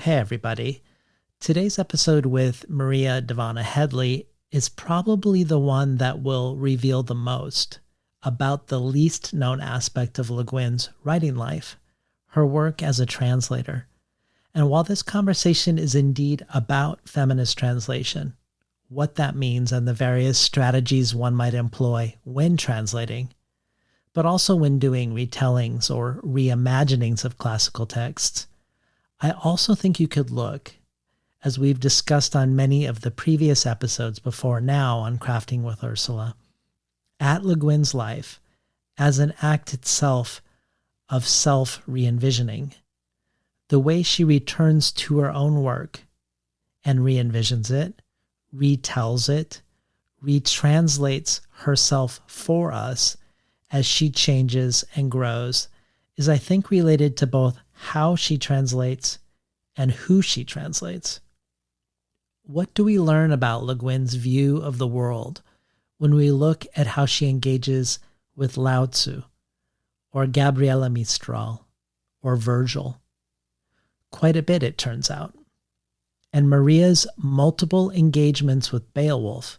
Hey everybody. Today's episode with Maria Dahvana Headley is probably the one that will reveal the most about the least known aspect of Le Guin's writing life, her work as a translator. And while this conversation is indeed about feminist translation, what that means and the various strategies one might employ when translating, but also when doing retellings or reimaginings of classical texts, I also think you could look, as we've discussed on many of the previous episodes before now on Crafting with Ursula, at Le Guin's life as an act itself of self-re-envisioning. The way she returns to her own work and re-envisions it, retells it, retranslates herself for us as she changes and grows is, I think, related to both how she translates and who she translates. What do we learn about Le Guin's view of the world when we look at how she engages with Lao Tzu, or Gabriela Mistral, or Virgil? Quite a bit, it turns out. And Maria's multiple engagements with Beowulf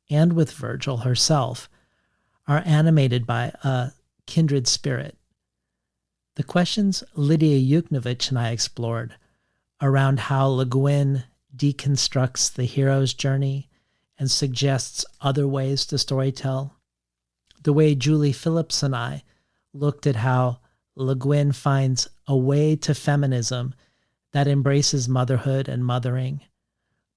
and with Virgil herself are animated by a kindred spirit. The questions Lydia Yuknovich and I explored around how Le Guin deconstructs the hero's journey and suggests other ways to storytell, the way Julie Phillips and I looked at how Le Guin finds a way to feminism that embraces motherhood and mothering,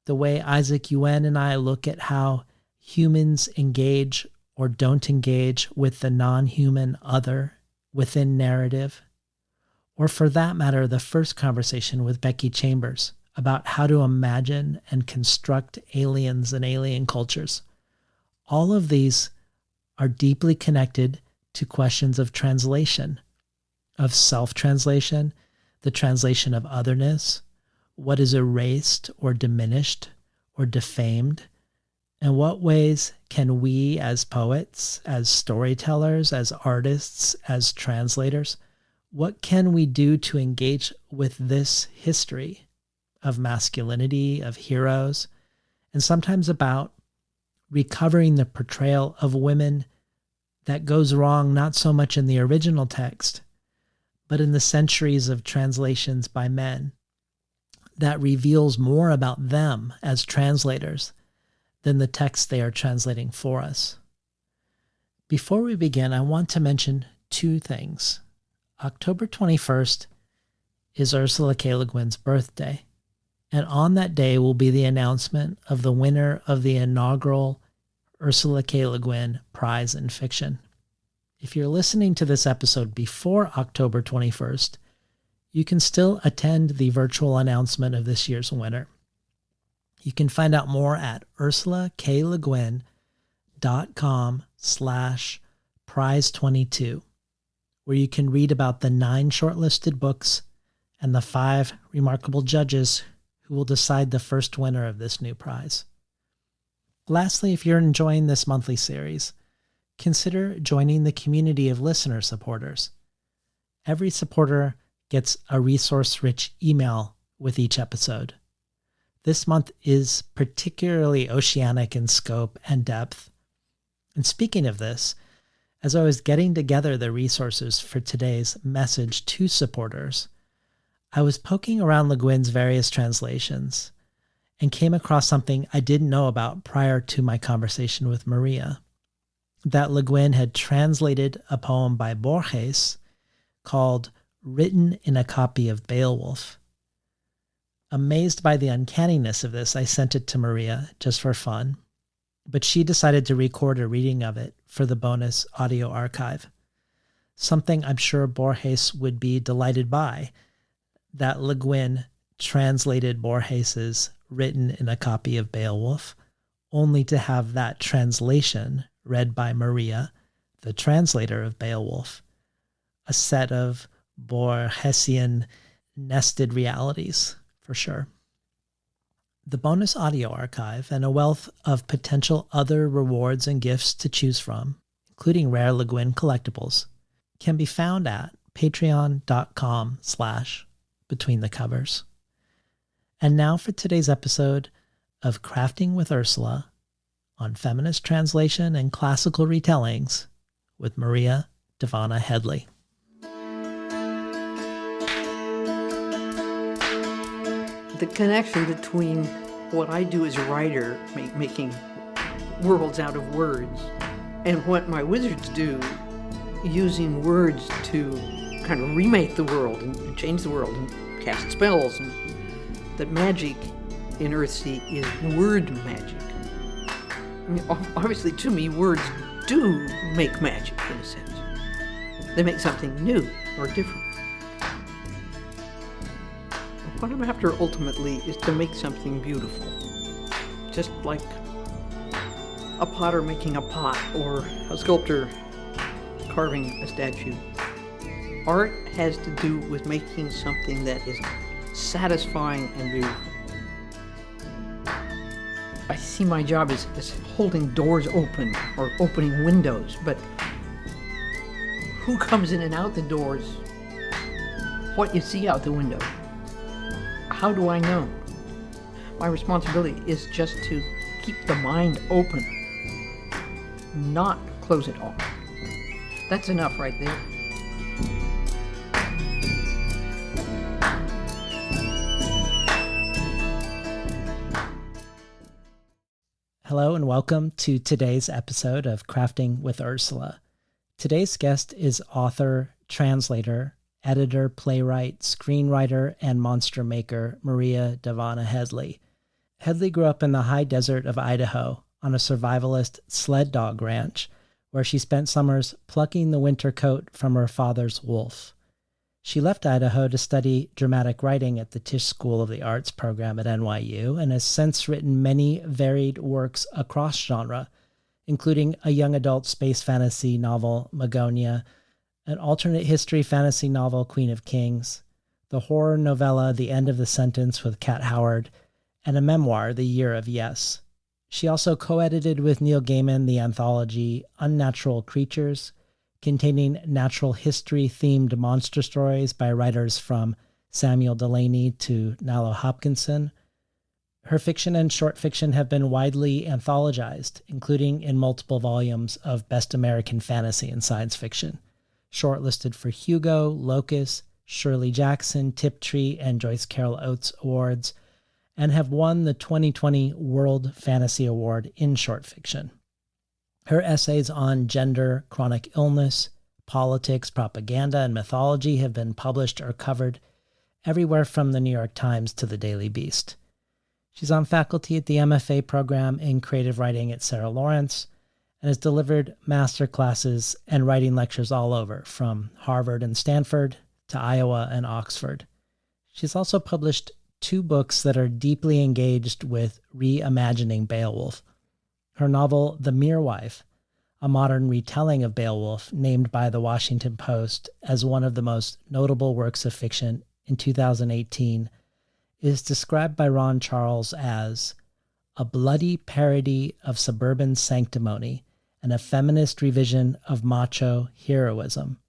the way Isaac Yuen and I look at how humans engage or don't engage with the non-human other within narrative, or for that matter, the first conversation with Becky Chambers about how to imagine and construct aliens and alien cultures. All of these are deeply connected to questions of translation, of self-translation, the translation of otherness, what is erased or diminished or defamed, and what ways can we as poets, as storytellers, as artists, as translators, what can we do to engage with this history of masculinity, of heroes, and sometimes about recovering the portrayal of women that goes wrong not so much in the original text, but in the centuries of translations by men that reveals more about them as translators than the text they are translating for us. Before we begin, I want to mention two things. October 21st is Ursula K. Le Guin's birthday, and on that day will be the announcement of the winner of the inaugural Ursula K. Le Guin Prize in Fiction. If you're listening to this episode before October 21st, you can still attend the virtual announcement of this year's winner. You can find out more at ursulakleguin.com/prize22, where you can read about the 9 shortlisted books and the 5 remarkable judges who will decide the first winner of this new prize. Lastly, if you're enjoying this monthly series, consider joining the community of listener supporters. Every supporter gets a resource-rich email with each episode. This month is particularly oceanic in scope and depth. And speaking of this, as I was getting together the resources for today's message to supporters, I was poking around Le Guin's various translations and came across something I didn't know about prior to my conversation with Maria, that Le Guin had translated a poem by Borges called Written in a Copy of Beowulf. Amazed by the uncanniness of this, I sent it to Maria just for fun, but she decided to record a reading of it for the bonus audio archive, something I'm sure Borges would be delighted by, that Le Guin translated Borges's Written in a Copy of Beowulf, only to have that translation read by Maria, the translator of Beowulf, a set of Borgesian nested realities, for sure. The bonus audio archive and a wealth of potential other rewards and gifts to choose from, including rare Le Guin collectibles, can be found at patreon.com/betweenthecovers. And now for today's episode of Crafting with Ursula on feminist translation and classical retellings with Maria Dahvana Headley. The connection between what I do as a writer, making worlds out of words, and what my wizards do, using words to kind of remake the world and change the world and cast spells. And that magic in Earthsea is word magic. I mean, obviously, to me, words do make magic, in a sense. They make something new or different. What I'm after, ultimately, is to make something beautiful. Just like a potter making a pot, or a sculptor carving a statue. Art has to do with making something that is satisfying and beautiful. I see my job as holding doors open or opening windows, but who comes in and out the doors? What you see out the window? How do I know? My responsibility is just to keep the mind open, not close it off. That's enough right there. Hello and welcome to today's episode of Crafting with Ursula. Today's guest is author, translator, editor, playwright, screenwriter, and monster maker Maria Dahvana Headley. Headley grew up in the high desert of Idaho on a survivalist sled dog ranch where she spent summers plucking the winter coat from her father's wolf. She left Idaho to study dramatic writing at the Tisch School of the Arts program at NYU and has since written many varied works across genre, including a young adult space fantasy novel, Misogyny, an alternate history fantasy novel, Queen of Kings, the horror novella The End of the Sentence with Kat Howard, and a memoir, The Year of Yes. She also co-edited with Neil Gaiman the anthology Unnatural Creatures, containing natural history-themed monster stories by writers from Samuel Delany to Nalo Hopkinson. Her fiction and short fiction have been widely anthologized, including in multiple volumes of Best American Fantasy and Science Fiction, shortlisted for Hugo, Locus, Shirley Jackson, Tiptree, and Joyce Carol Oates Awards, and have won the 2020 World Fantasy Award in short fiction. Her essays on gender, chronic illness, politics, propaganda, and mythology have been published or covered everywhere from the New York Times to the Daily Beast. She's on faculty at the MFA program in creative writing at Sarah Lawrence and has delivered master classes and writing lectures all over, from Harvard and Stanford to Iowa and Oxford. She's also published 2 books that are deeply engaged with reimagining Beowulf. Her novel, The Mere Wife, a modern retelling of Beowulf, named by the Washington Post as one of the most notable works of fiction in 2018, is described by Ron Charles as a bloody parody of suburban sanctimony and a feminist revision of macho heroism.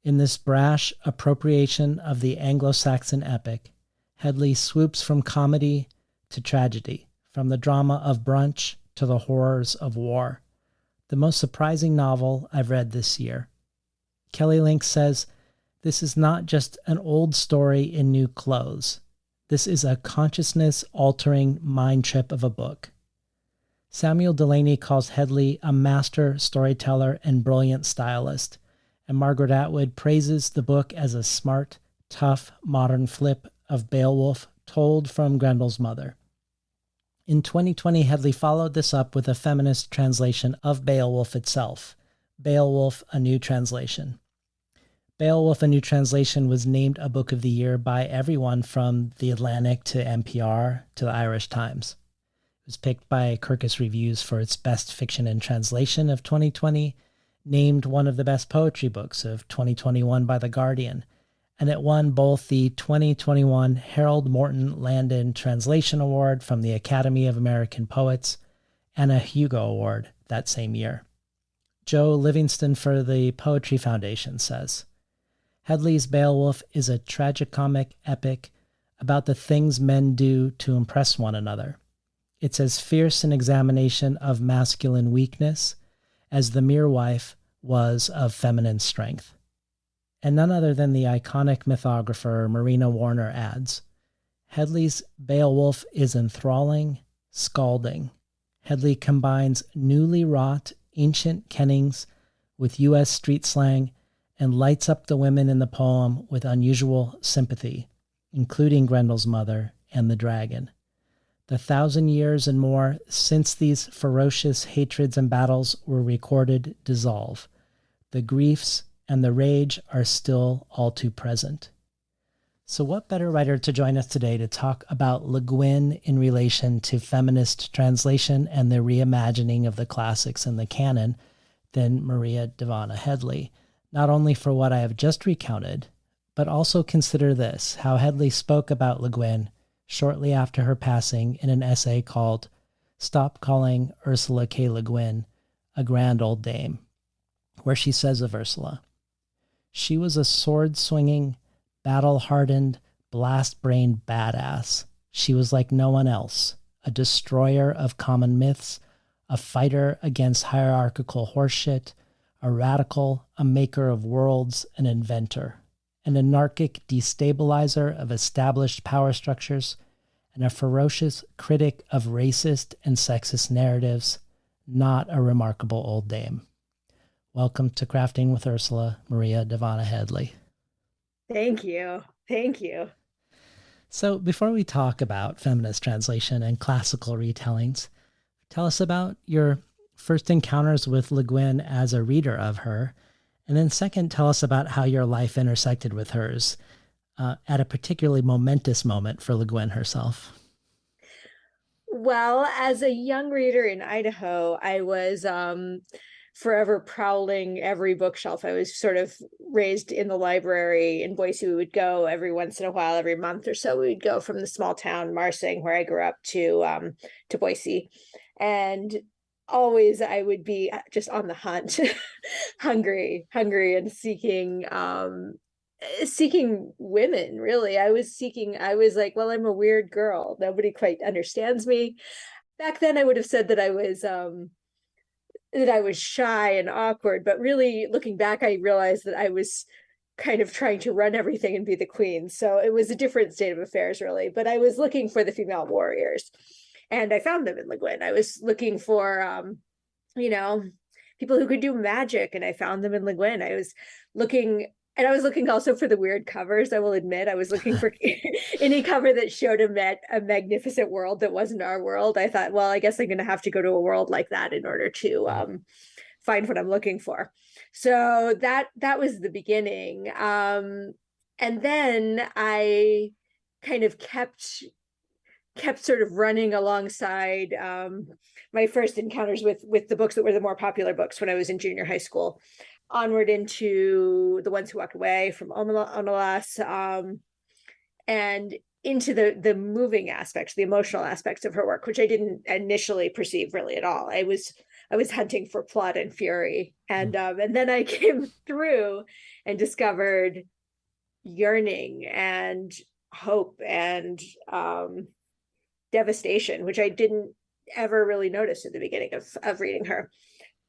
In this brash appropriation of the Anglo-Saxon epic, Headley swoops from comedy to tragedy, from the drama of brunch to the horrors of war. The most surprising novel I've read this year. Kelly Link says, "This is not just an old story in new clothes. This is a consciousness-altering mind trip of a book." Samuel Delany calls Headley a master storyteller and brilliant stylist, and Margaret Atwood praises the book as a smart, tough, modern flip of Beowulf told from Grendel's mother. In 2020, Headley followed this up with a feminist translation of Beowulf itself, Beowulf, A New Translation. Beowulf, A New Translation was named a Book of the Year by everyone from The Atlantic to NPR to the Irish Times. It was picked by Kirkus Reviews for its Best Fiction and Translation of 2020, named one of the best poetry books of 2021 by The Guardian, and it won both the 2021 Harold Morton Landon Translation Award from the Academy of American Poets and a Hugo Award that same year. Joe Livingston for the Poetry Foundation says, Headley's Beowulf is a tragicomic epic about the things men do to impress one another. It's as fierce an examination of masculine weakness as the mere wife was of feminine strength. And none other than the iconic mythographer Marina Warner adds, Headley's Beowulf is enthralling, scalding. Headley combines newly wrought ancient kennings with U.S. street slang and lights up the women in the poem with unusual sympathy, including Grendel's mother and the dragon. The 1,000 years and more since these ferocious hatreds and battles were recorded dissolve. The griefs and the rage are still all too present. So what better writer to join us today to talk about Le Guin in relation to feminist translation and the reimagining of the classics in the canon than Maria Dahvana Headley, not only for what I have just recounted, but also consider this, how Headley spoke about Le Guin shortly after her passing in an essay called Stop Calling Ursula K. Le Guin a Grand Old Dame, where she says of Ursula, she was a sword-swinging, battle-hardened, blast-brained badass. She was like no one else, a destroyer of common myths, a fighter against hierarchical horseshit, a radical, a maker of worlds, an inventor, an anarchic destabilizer of established power structures, and a ferocious critic of racist and sexist narratives, not a remarkable old dame. Welcome to Crafting with Ursula, Maria Dahvana Headley. Thank you. Thank you. So before we talk about feminist translation and classical retellings, tell us about your first encounters with Le Guin as a reader of her. And then second, tell us about how your life intersected with hers at a particularly momentous moment for Le Guin herself. Well, as a young reader in Idaho, I was forever prowling every bookshelf. I was sort of raised in the library in Boise. We would go every once in a while, every month or so. We would go from the small town Marsing, where I grew up, to Boise, and always I would be just on the hunt, hungry, and seeking women. Really, I was like, well, I'm a weird girl. Nobody quite understands me. Back then, I would have said that I was shy and awkward, but really looking back, I realized that I was kind of trying to run everything and be the queen. So it was a different state of affairs, really. But I was looking for the female warriors, and I found them in Le Guin. I was looking for, people who could do magic, and I found them in Le Guin. I was looking also for the weird covers. I will admit, I was looking for any cover that showed a magnificent world that wasn't our world. I thought, well, I guess I'm going to have to go to a world like that in order to find what I'm looking for. So that was the beginning. And then I kind of kept sort of running alongside my first encounters with the books that were the more popular books when I was in junior high school, onward into The Ones Who Walked Away from Omelas, and into the moving aspects, the emotional aspects of her work, which I didn't initially perceive really at all. I was hunting for plot and fury, and then I came through and discovered yearning and hope and devastation, which I didn't ever really notice at the beginning of reading her.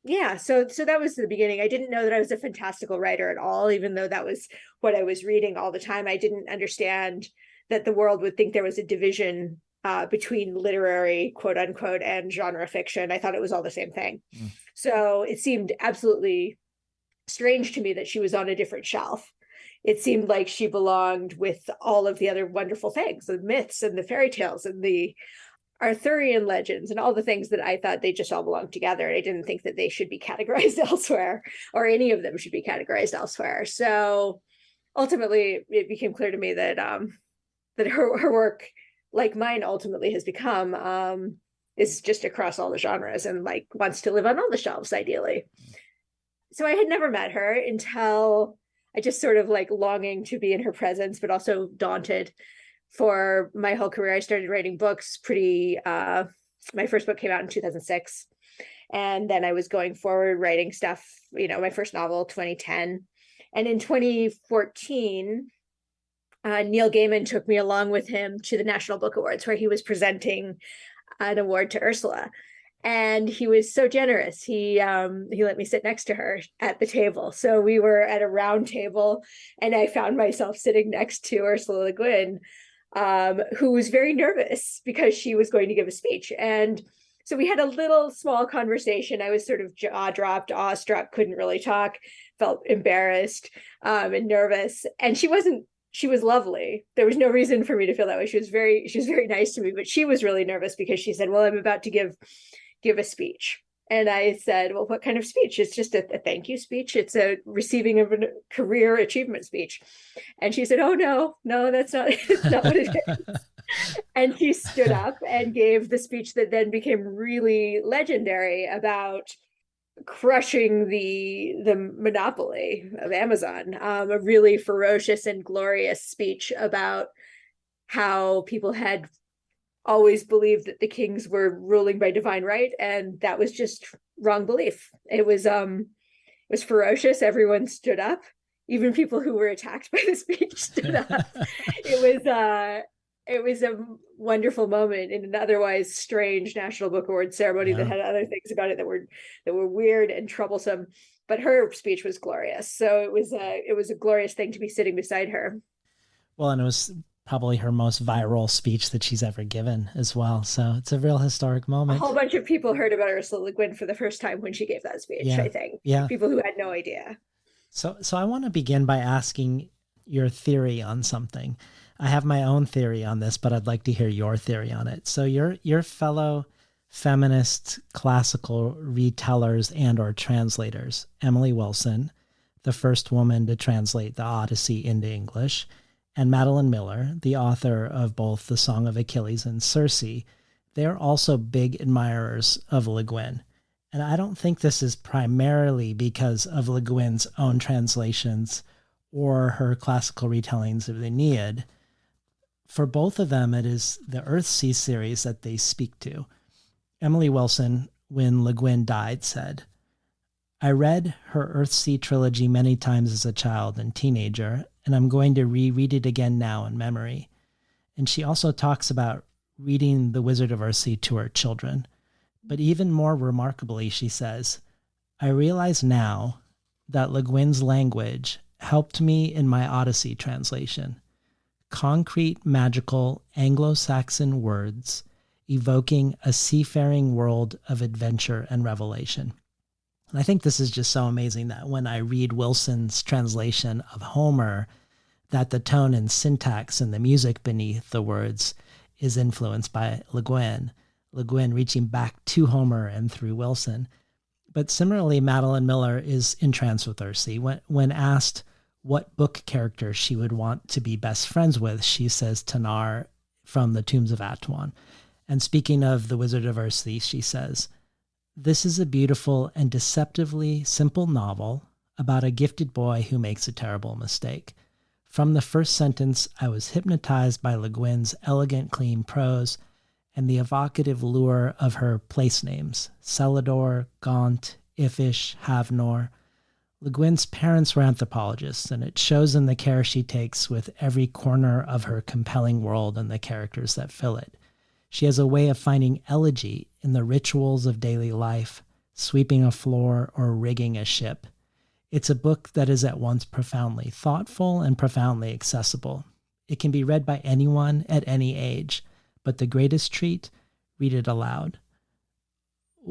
Yeah, so that was the beginning. I didn't know that I was a fantastical writer at all, even though that was what I was reading all the time. I didn't understand that the world would think there was a division between literary, quote unquote, and genre fiction. I thought it was all the same thing. So it seemed absolutely strange to me that she was on a different shelf. It seemed like she belonged with all of the other wonderful things, the myths and the fairy tales and the Arthurian legends and all the things that I thought they just all belonged together. I didn't think that they should be categorized elsewhere, or any of them should be categorized elsewhere. So ultimately, it became clear to me that her work, like mine ultimately has become, is just across all the genres and like wants to live on all the shelves, ideally. So I had never met her until I just sort of like longing to be in her presence, but also daunted. For my whole career, I started writing books my first book came out in 2006. And then I was going forward writing stuff, my first novel, 2010. And in 2014, Neil Gaiman took me along with him to the National Book Awards, where he was presenting an award to Ursula. And he was so generous. He let me sit next to her at the table. So we were at a round table, and I found myself sitting next to Ursula Le Guin, who was very nervous because she was going to give a speech. And so we had a little small conversation. I was sort of jaw-dropped, awestruck, couldn't really talk, felt embarrassed and nervous. And she was lovely. There was no reason for me to feel that way. She was very nice to me, but she was really nervous because she said, well, I'm about to give a speech. And I said, well, what kind of speech? It's just a thank you speech. It's a receiving of a career achievement speech. And she said, oh, no, that's not what it is. And she stood up and gave the speech that then became really legendary about crushing the monopoly of Amazon, a really ferocious and glorious speech about how people had always believed that the kings were ruling by divine right, and that was just wrong belief. It was ferocious. Everyone stood up. Even people who were attacked by the speech stood up. It was a wonderful moment in an otherwise strange National Book Award ceremony that had other things about it that were weird and troublesome. But her speech was glorious. So it was a glorious thing to be sitting beside her. Well, and it was probably her most viral speech that she's ever given as well. So it's a real historic moment. A whole bunch of people heard about Ursula Le Guin for the first time when she gave that speech, I think. Yeah. People who had no idea. So I want to begin by asking your theory on something. I have my own theory on this, but I'd like to hear your theory on it. So your fellow feminist classical retellers and or translators, Emily Wilson, the first woman to translate the Odyssey into English, and Madeline Miller, the author of both The Song of Achilles and Circe, they're also big admirers of Le Guin. And I don't think this is primarily because of Le Guin's own translations or her classical retellings of the Aeneid. For both of them, it is the Earthsea series that they speak to. Emily Wilson, when Le Guin died, said, I read her Earthsea trilogy many times as a child and teenager, and I'm going to reread it again now in memory. And she also talks about reading The Wizard of Earthsea to her children. But even more remarkably, she says, I realize now that Le Guin's language helped me in my Odyssey translation. Concrete, magical Anglo-Saxon words evoking a seafaring world of adventure and revelation. And I think this is just so amazing that when I read Wilson's translation of Homer, that the tone and syntax and the music beneath the words is influenced by Le Guin reaching back to Homer and through Wilson. But similarly, Madeline Miller is entranced with Ursula. When asked what book character she would want to be best friends with, she says Tanar from the Tombs of Atuan. And speaking of The Wizard of Earthsea, she says, this is a beautiful and deceptively simple novel about a gifted boy who makes a terrible mistake. From the first sentence, I was hypnotized by Le Guin's elegant, clean prose and the evocative lure of her place names, Celador, Gaunt, Ifish, Havnor. Le Guin's parents were anthropologists, and it shows in the care she takes with every corner of her compelling world and the characters that fill it. She has a way of finding elegy in the rituals of daily life, sweeping a floor or rigging a ship. It's a book that is at once profoundly thoughtful and profoundly accessible. It can be read by anyone at any age, but the greatest treat, read it aloud.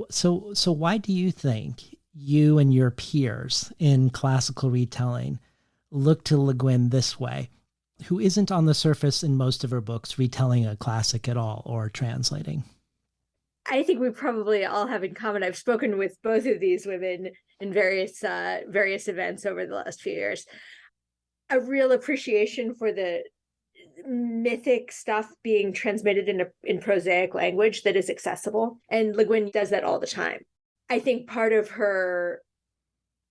So why do you think you and your peers in classical retelling look to Le Guin this way, who isn't on the surface in most of her books retelling a classic at all or translating? I think we probably all have in common. I've spoken with both of these women in various events over the last few years. A real appreciation for the mythic stuff being transmitted in prosaic language that is accessible. And Le Guin does that all the time. I think part of her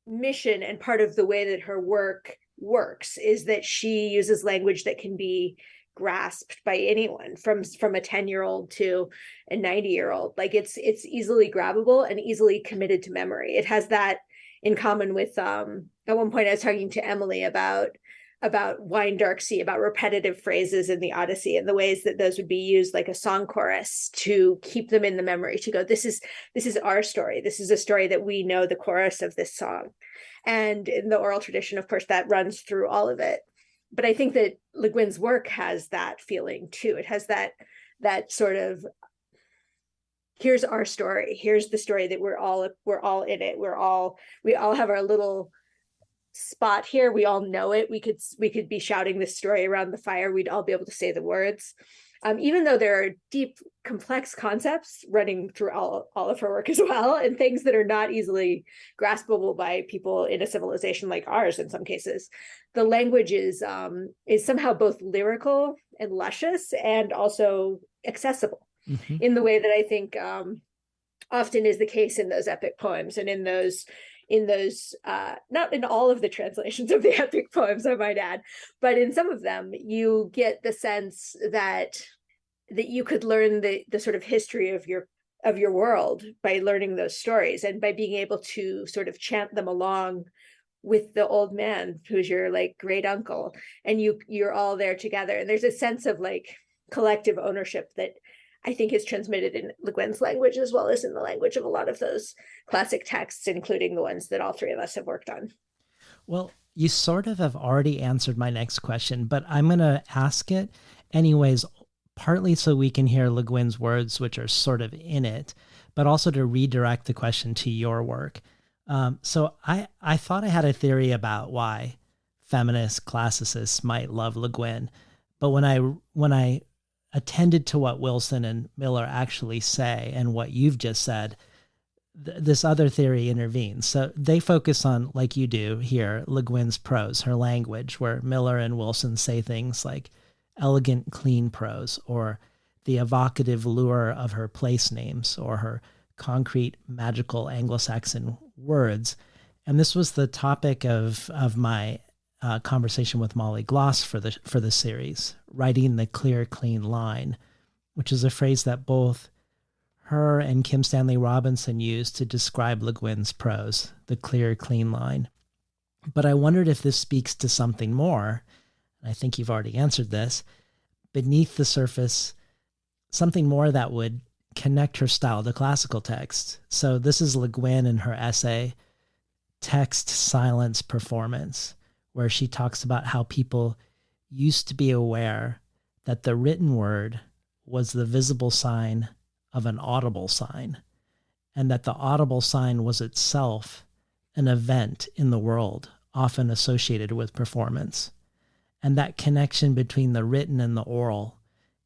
mission and part of the way that her work works is that she uses language that can be grasped by anyone from a 10-year-old to a 90-year-old. Like it's easily grabbable and easily committed to memory. It has that in common with at one point I was talking to Emily about about wine dark sea, about repetitive phrases in the Odyssey, and the ways that those would be used like a song chorus to keep them in the memory, to go, this is our story. This is a story that we know the chorus of this song. And in the oral tradition, of course, that runs through all of it. But I think that Le Guin's work has that feeling too. It has that sort of, here's our story. Here's the story that we're all in it. We all have our little spot here. We all know it. We could be shouting this story around the fire. We'd all be able to say the words. Even though there are deep, complex concepts running through all of her work as well, and things that are not easily graspable by people in a civilization like ours in some cases, the language is somehow both lyrical and luscious and also accessible in the way that I think often is the case in those epic poems, and in those not in all of the translations of the epic poems, I might add, but in some of them, you get the sense that you could learn the sort of history of your world by learning those stories, and by being able to sort of chant them along with the old man who's your like great uncle, and you're all there together. And there's a sense of like collective ownership that I think is transmitted in Le Guin's language as well as in the language of a lot of those classic texts, including the ones that all three of us have worked on. Well, you sort of have already answered my next question, but I'm going to ask it anyways, partly so we can hear Le Guin's words, which are sort of in it, but also to redirect the question to your work. So I thought I had a theory about why feminist classicists might love Le Guin, but when I attended to what Wilson and Miller actually say and what you've just said, this other theory intervenes. So they focus on, like you do here, Le Guin's prose, her language, where Miller and Wilson say things like elegant, clean prose, or the evocative lure of her place names, or her concrete, magical Anglo-Saxon words. And this was the topic of my conversation with Molly Gloss for the series, writing the clear, clean line, which is a phrase that both her and Kim Stanley Robinson used to describe Le Guin's prose, the clear, clean line. But I wondered if this speaks to something more, and I think you've already answered this, beneath the surface, something more that would connect her style to classical text. So this is Le Guin in her essay, Text, Silence, Performance, where she talks about how people used to be aware that the written word was the visible sign of an audible sign, and that the audible sign was itself an event in the world, often associated with performance. And that connection between the written and the oral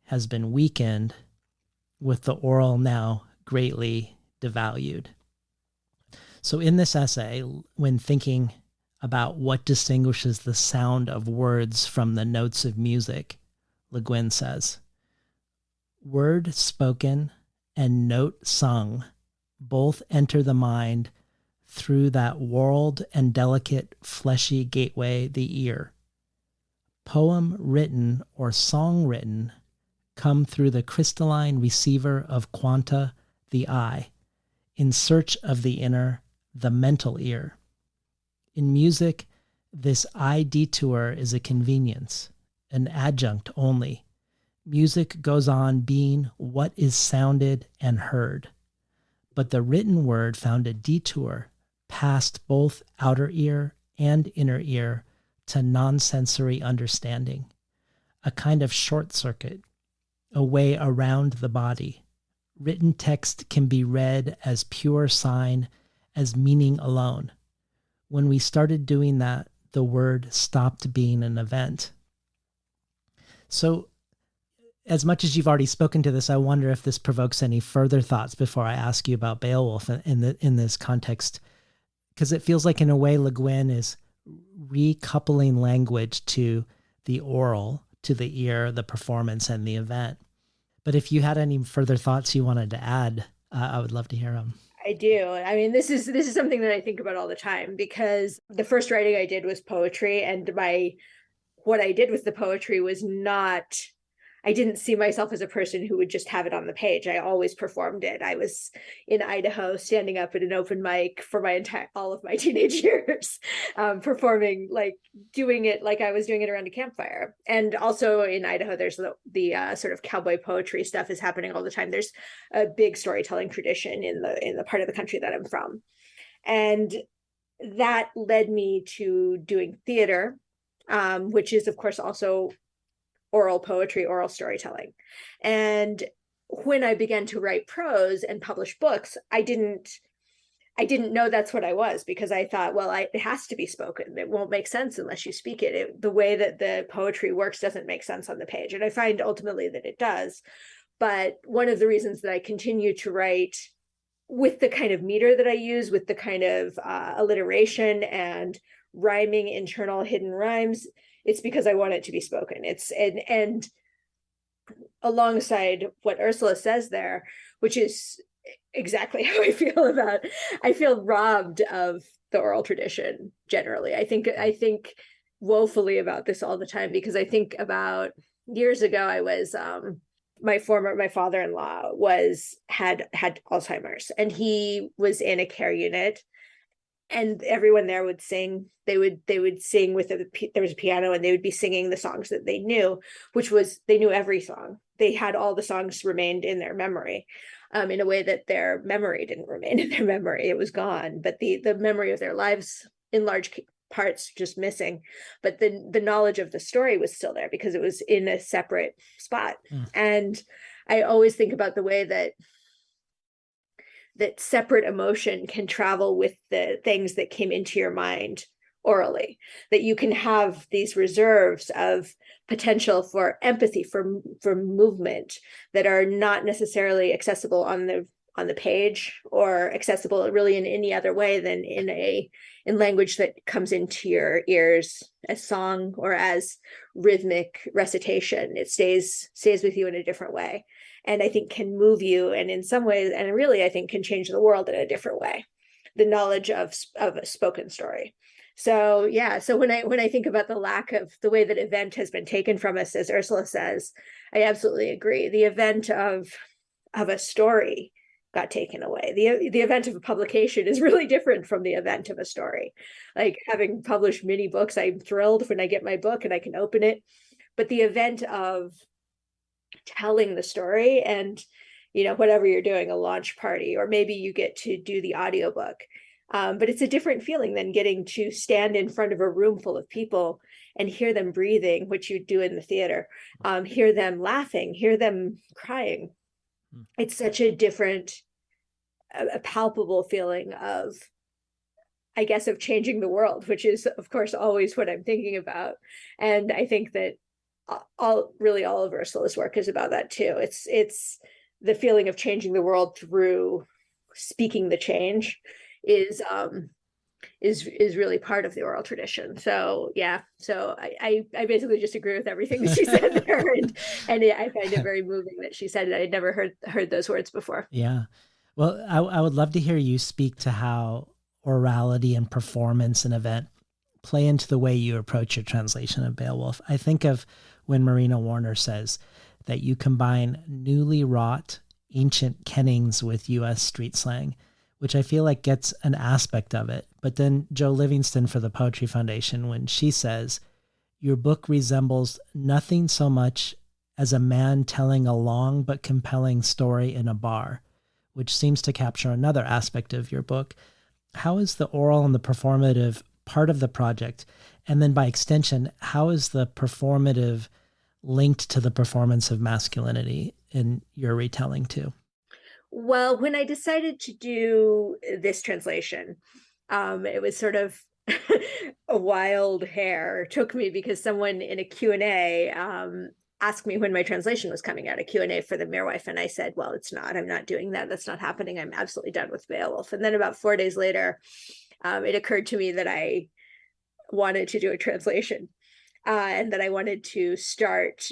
has been weakened, with the oral now greatly devalued. So in this essay, when thinking about what distinguishes the sound of words from the notes of music, Le Guin says, "Word spoken and note sung both enter the mind through that whorled and delicate fleshy gateway, the ear. Poem written or song written come through the crystalline receiver of quanta, the eye, in search of the inner, the mental ear. In music, this eye detour is a convenience, an adjunct only. Music goes on being what is sounded and heard. But the written word found a detour past both outer ear and inner ear to non-sensory understanding, a kind of short circuit, a way around the body. Written text can be read as pure sign, as meaning alone. When we started doing that, the word stopped being an event." So, as much as you've already spoken to this, I wonder if this provokes any further thoughts before I ask you about Beowulf in this context, because it feels like in a way Le Guin is recoupling language to the oral, to the ear, the performance, and the event. But if you had any further thoughts you wanted to add, I would love to hear them. I do. I mean, this is something that I think about all the time, because the first writing I did was poetry, and what I did with the poetry was not I didn't see myself as a person who would just have it on the page. I always performed it. I was in Idaho standing up at an open mic for all of my teenage years, performing, like doing it like I was doing it around a campfire. And also in Idaho, there's the sort of cowboy poetry stuff is happening all the time. There's a big storytelling tradition in the part of the country that I'm from. And that led me to doing theater, which is, of course, also oral poetry, oral storytelling. And when I began to write prose and publish books, I didn't know that's what I was, because I thought, well, it has to be spoken. It won't make sense unless you speak it. The way that the poetry works doesn't make sense on the page. And I find ultimately that it does. But one of the reasons that I continue to write with the kind of meter that I use, with the kind of alliteration and rhyming, internal hidden rhymes, it's because I want it to be spoken. And alongside what Ursula says there, which is exactly how I feel robbed of the oral tradition generally. I think woefully about this all the time, because I think about years ago, I was my father-in-law had Alzheimer's, and he was in a care unit, and everyone there would sing. They would sing with there was a piano, and they would be singing the songs that they knew, they knew every song. They had all the songs remained in their memory, in a way that their memory didn't remain in their memory. It was gone, but the memory of their lives in large parts just missing. But the knowledge of the story was still there because it was in a separate spot. And I always think about the way that separate emotion can travel with the things that came into your mind orally, that you can have these reserves of potential for empathy, for movement, that are not necessarily accessible on the page, or accessible really in any other way than in language that comes into your ears as song or as rhythmic recitation. It stays with you in a different way, and I think can move you, and in some ways, and really I think can change the world in a different way, the knowledge of a spoken story. So yeah, so when I think about the lack of the way that event has been taken from us, as Ursula says, I absolutely agree. The event of a story got taken away. The event of a publication is really different from the event of a story. Like, having published many books, I'm thrilled when I get my book and I can open it. But the event of telling the story, and whatever you're doing, a launch party, or maybe you get to do the audiobook, but it's a different feeling than getting to stand in front of a room full of people and hear them breathing, which you do in the theater, hear them laughing, hear them crying. It's such a different, a palpable feeling of, I guess, of changing the world, which is, of course, always what I'm thinking about. And I think that all of Ursula's work is about that too. It's the feeling of changing the world through speaking the change is really part of the oral tradition. So yeah, so I basically just agree with everything that she said there, and I find it very moving that she said it. I had never heard those words before. Yeah, well, I would love to hear you speak to how orality and performance and event play into the way you approach your translation of Beowulf. I think of when Marina Warner says that you combine newly wrought ancient kennings with U.S. street slang, which I feel like gets an aspect of it. But then Joe Livingston for the Poetry Foundation, when she says, your book resembles nothing so much as a man telling a long but compelling story in a bar, which seems to capture another aspect of your book. How is the oral and the performative part of the project? And then by extension, how is the performative linked to the performance of masculinity in your retelling too? Well, when I decided to do this translation, it was sort of a wild hair took me, because someone in a Q&A asked me when my translation was coming out, a Q&A for the Midwife. And I said, well, it's not. I'm not doing that. That's not happening. I'm absolutely done with Beowulf. And then about 4 days later, it occurred to me that I wanted to do a translation, and that I wanted to start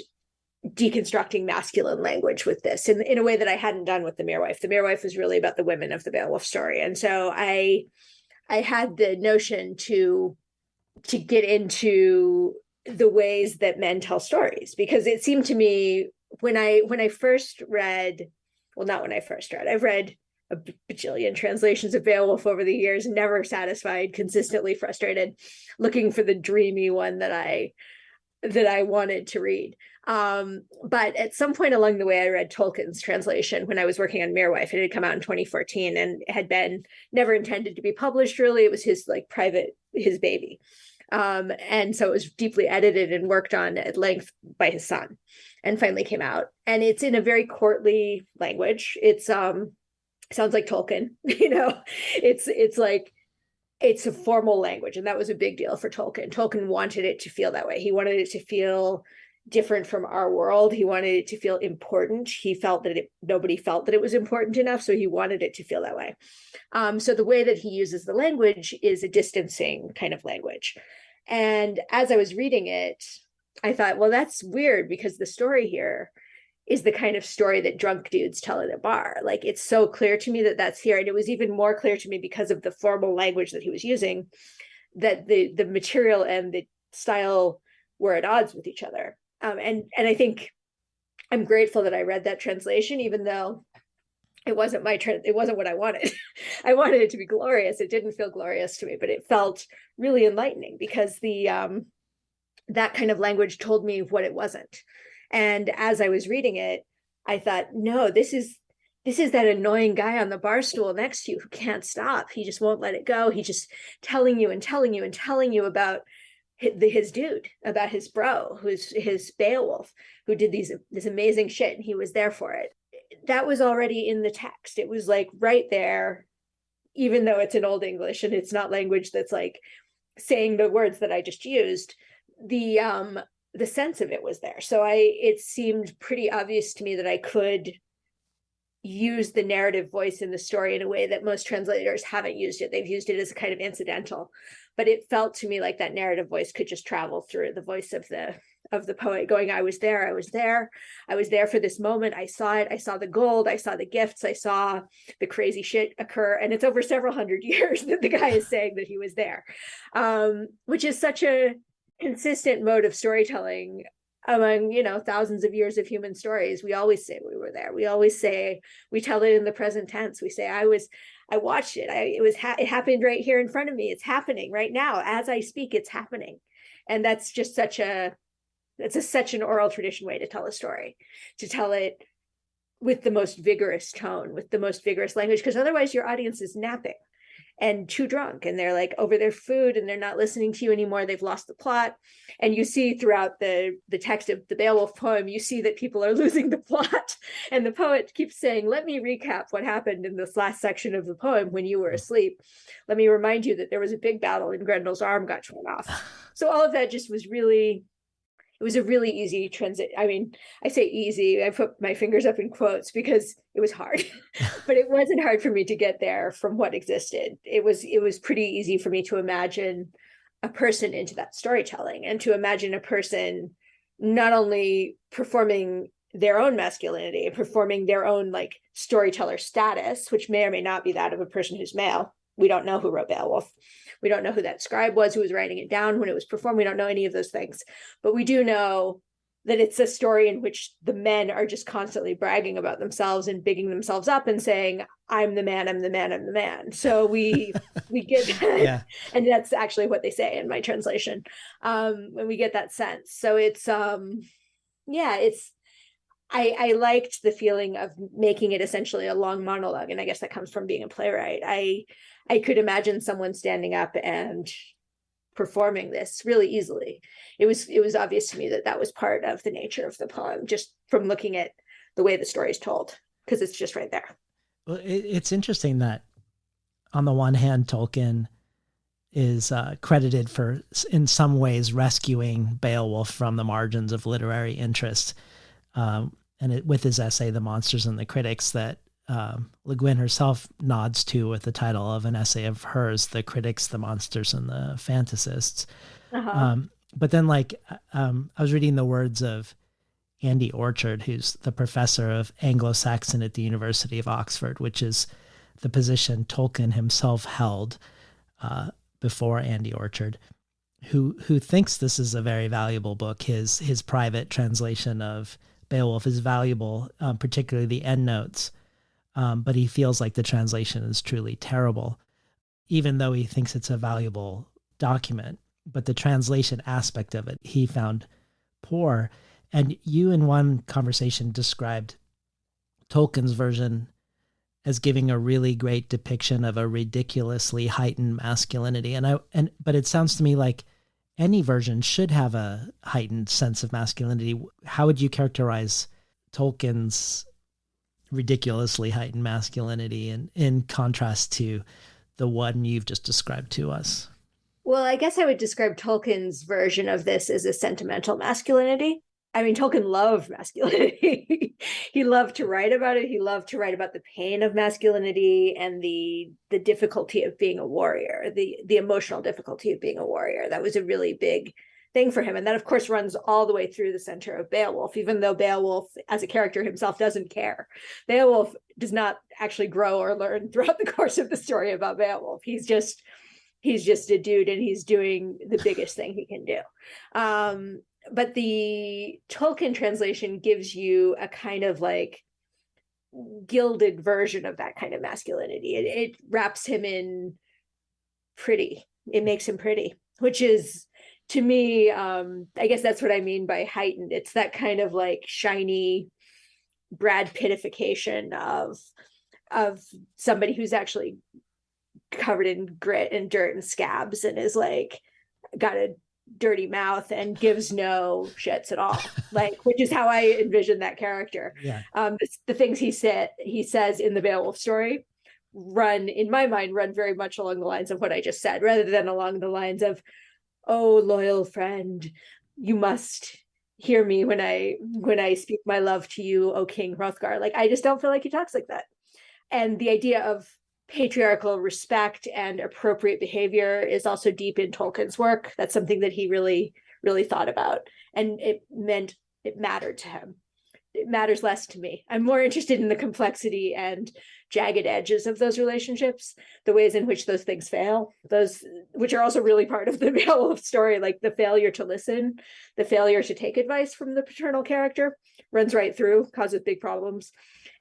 deconstructing masculine language with this in a way that I hadn't done with the Midwife. The Midwife was really about the women of the Beowulf story. And so I had the notion to get into the ways that men tell stories, because it seemed to me when I first read, well, not when I first read, I've read a bajillion translations of Beowulf over the years, never satisfied, consistently frustrated, looking for the dreamy one that I wanted to read. But at some point along the way, I read Tolkien's translation when I was working on Mirwife. It had come out in 2014 and had been never intended to be published, really. It was his his baby. And so it was deeply edited and worked on at length by his son, and finally came out. And it's in a very courtly language. It's sounds like Tolkien, it's like, it's a formal language. And that was a big deal for Tolkien. Tolkien wanted it to feel that way. He wanted it to feel different from our world. He wanted it to feel important. He felt that nobody felt that it was important enough. So he wanted it to feel that way. So the way that he uses the language is a distancing kind of language. And as I was reading it, I thought, well, that's weird, because the story here is the kind of story that drunk dudes tell at a bar. Like, it's so clear to me that that's here. And it was even more clear to me because of the formal language that he was using, that the material and the style were at odds with each other. And I think I'm grateful that I read that translation, even though it wasn't it wasn't what I wanted. I wanted it to be glorious. It didn't feel glorious to me, but it felt really enlightening, because that kind of language told me what it wasn't. And as I was reading it, I thought, no, this is that annoying guy on the bar stool next to you who can't stop. He just won't let it go. He's just telling you and telling you and telling you about his dude, about his bro, who's his Beowulf, who did this amazing shit, and he was there for it. That was already in the text. It was like right there, even though it's in Old English and it's not language that's like saying the words that I just used. The sense of it was there. So it seemed pretty obvious to me that I could use the narrative voice in the story in a way that most translators haven't used it. They've used it as a kind of incidental, but it felt to me like that narrative voice could just travel through the voice of the poet, going, I was there for this moment. I saw it. I saw the gold. I saw the gifts. I saw the crazy shit occur. And it's over several hundred years that the guy is saying that he was there, which is such a consistent mode of storytelling among thousands of years of human stories. We always say we were there. We always say, we tell it in the present tense. We say, I watched it. It happened right here in front of me. It's happening right now as I speak. It's happening. And that's just such an oral tradition way to tell a story, to tell it with the most vigorous tone, with the most vigorous language, because otherwise your audience is napping and too drunk, and they're like over their food, and they're not listening to you anymore. They've lost the plot. And you see throughout the text of the Beowulf poem, you see that people are losing the plot. And the poet keeps saying, let me recap what happened in this last section of the poem when you were asleep. Let me remind you that there was a big battle and Grendel's arm got torn off. So all of that just was really, it was a really easy transit. I mean, I say easy, I put my fingers up in quotes because it was hard, but it wasn't hard for me to get there from what existed. It was pretty easy for me to imagine a person into that storytelling, and to imagine a person not only performing their own masculinity and performing their own like storyteller status, which may or may not be that of a person who's male. We don't know who wrote Beowulf. We don't know who that scribe was who was writing it down when it was performed. We don't know any of those things, but we do know that it's a story in which the men are just constantly bragging about themselves and bigging themselves up and saying, I'm the man, I'm the man, I'm the man. So we get that. Yeah. And that's actually what they say in my translation. When we get that sense. So it's, I liked the feeling of making it essentially a long monologue. And I guess that comes from being a playwright. I could imagine someone standing up and performing this really easily. It was obvious to me that that was part of the nature of the poem, just from looking at the way the story is told, because it's just right there. Well, it's interesting that on the one hand, Tolkien is credited for, in some ways, rescuing Beowulf from the margins of literary interest. With his essay, The Monsters and the Critics, that Le Guin herself nods to with the title of an essay of hers, The Critics, the Monsters, and the Fantasists. Uh-huh. But then I was reading the words of Andy Orchard, who's the professor of Anglo-Saxon at the University of Oxford, which is the position Tolkien himself held before Andy Orchard, who thinks this is a very valuable book, his private translation of Beowulf is valuable, particularly the endnotes, but he feels like the translation is truly terrible, even though he thinks it's a valuable document. But the translation aspect of it, he found poor. And you, in one conversation, described Tolkien's version as giving a really great depiction of a ridiculously heightened masculinity. But it sounds to me like any version should have a heightened sense of masculinity. How would you characterize Tolkien's ridiculously heightened masculinity in contrast to the one you've just described to us? Well, I guess I would describe Tolkien's version of this as a sentimental masculinity. I mean, Tolkien loved masculinity. He loved to write about it. He loved to write about the pain of masculinity and the difficulty of being a warrior, the emotional difficulty of being a warrior. That was a really big thing for him. And that, of course, runs all the way through the center of Beowulf, even though Beowulf, as a character himself, doesn't care. Beowulf does not actually grow or learn throughout the course of the story about Beowulf. He's just a dude, and he's doing the biggest thing he can do. But the Tolkien translation gives you a kind of like gilded version of that kind of masculinity. It wraps him in pretty. It makes him pretty, which is, to me, I guess that's what I mean by heightened. It's that kind of like shiny Brad Pittification of somebody who's actually covered in grit and dirt and scabs and is like got a dirty mouth and gives no shits at all, like, which is how I envision that character. Yeah. The things he says in the Beowulf story in my mind run very much along the lines of what I just said, rather than along the lines of, oh, loyal friend, you must hear me when I speak my love to you, O King Hrothgar. Like, I just don't feel like he talks like that. And the idea of patriarchal respect and appropriate behavior is also deep in Tolkien's work. That's something that he really, really thought about. And it mattered to him. It matters less to me. I'm more interested in the complexity and jagged edges of those relationships, the ways in which those things fail, those which are also really part of the Beowulf story, like the failure to listen, the failure to take advice from the paternal character runs right through, causes big problems.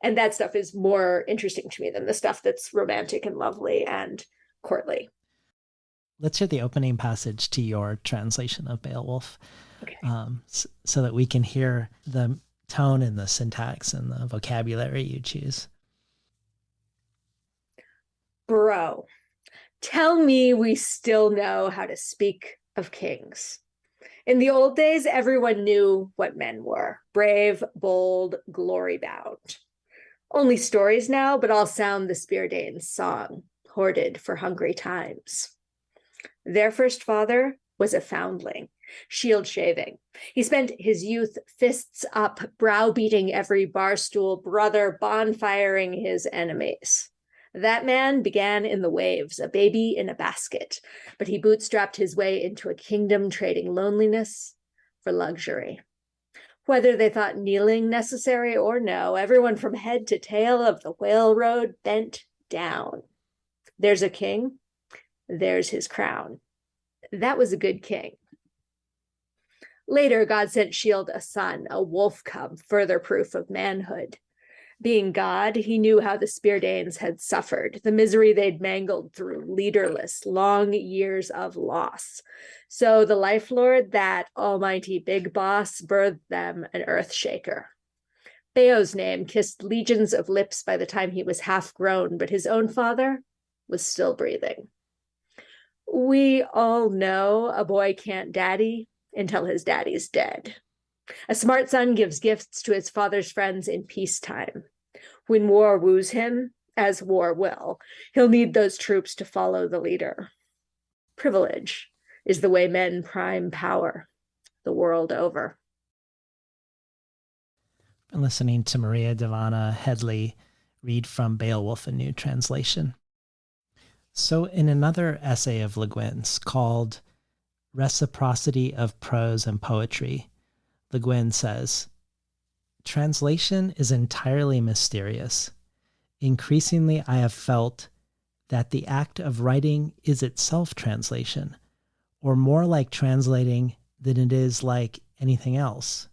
And that stuff is more interesting to me than the stuff that's romantic and lovely and courtly. Let's hear the opening passage to your translation of Beowulf, okay. So that we can hear the tone and the syntax and the vocabulary you choose. Bro, tell me we still know how to speak of kings. In the old days, everyone knew what men were: brave, bold, glory-bound. Only stories now, but I'll sound the Speardane's song, hoarded for hungry times. Their first father was a foundling, shield shaving. He spent his youth fists up, browbeating every barstool brother, bonfiring his enemies. That man began in the waves, a baby in a basket, but he bootstrapped his way into a kingdom, trading loneliness for luxury. Whether they thought kneeling necessary or no, everyone from head to tail of the whale road bent down. There's a king, there's his crown. That was a good king. Later, God sent Shield a son, a wolf cub, further proof of manhood. Being God, he knew how the Speardanes had suffered, the misery they'd mangled through leaderless, long years of loss. So the Life Lord, that almighty big boss, birthed them an earth shaker. Beo's name kissed legions of lips by the time he was half grown, but his own father was still breathing. We all know a boy can't daddy until his daddy's dead. A smart son gives gifts to his father's friends in peacetime. When war woos him, as war will, he'll need those troops to follow the leader. Privilege is the way men prime power the world over. I'm listening to Maria Dahvana Headley read from Beowulf, a New Translation. So in another essay of Le Guin's called Reciprocity of Prose and Poetry, Le Guin says, translation is entirely mysterious. Increasingly, I have felt that the act of writing is itself translation, or more like translating than it is like anything else.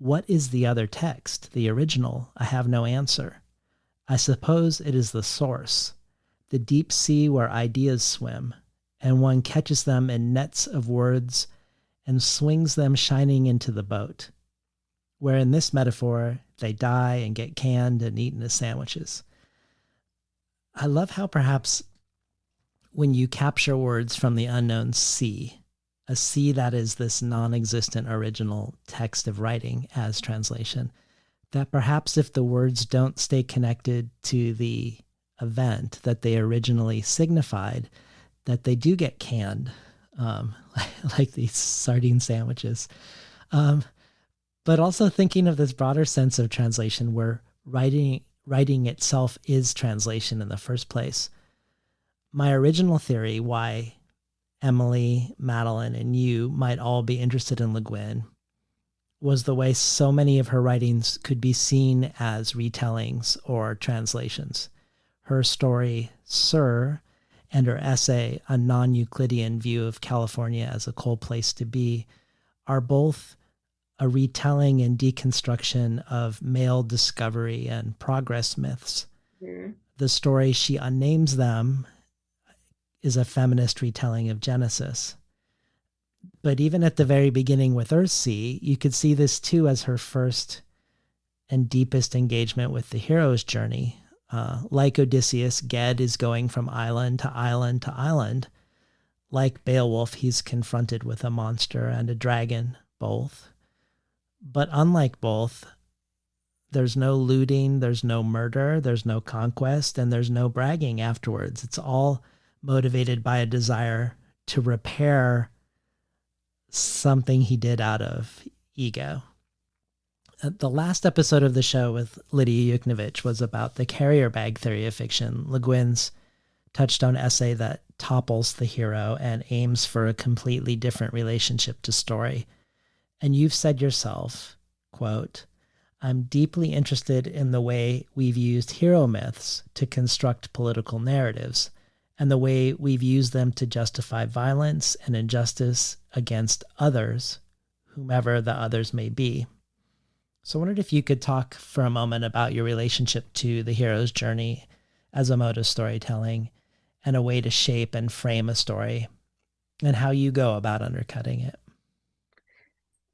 What is the other text, the original? I have no answer. I suppose it is the source, the deep sea where ideas swim, and one catches them in nets of words and swings them shining into the boat, where in this metaphor they die and get canned and eaten as sandwiches. I love how perhaps when you capture words from the unknown sea, a sea that is this non-existent original text of writing as translation, that perhaps if the words don't stay connected to the event that they originally signified, that they do get canned, like these sardine sandwiches. But also thinking of this broader sense of translation where writing itself is translation in the first place. My original theory why Emily, Madeline, and you might all be interested in Le Guin was the way so many of her writings could be seen as retellings or translations. Her story, Sir, and her essay, A Non-Euclidean View of California as a Cold Place to Be, are both a retelling and deconstruction of male discovery and progress myths. Mm. The story, she unnames them, is a feminist retelling of Genesis. But even at the very beginning with Earthsea, you could see this too as her first and deepest engagement with the hero's journey. Like Odysseus, Ged is going from island to island to island. Like Beowulf, he's confronted with a monster and a dragon, both. But unlike both, there's no looting, there's no murder, there's no conquest, and there's no bragging afterwards. It's all motivated by a desire to repair something he did out of ego. The last episode of the show with Lydia Yuknovich was about the carrier bag theory of fiction, Le Guin's touchstone essay that topples the hero and aims for a completely different relationship to story. And you've said yourself, quote, I'm deeply interested in the way we've used hero myths to construct political narratives, and the way we've used them to justify violence and injustice against others, whomever the others may be. So I wondered if you could talk for a moment about your relationship to the hero's journey as a mode of storytelling and a way to shape and frame a story, and how you go about undercutting it.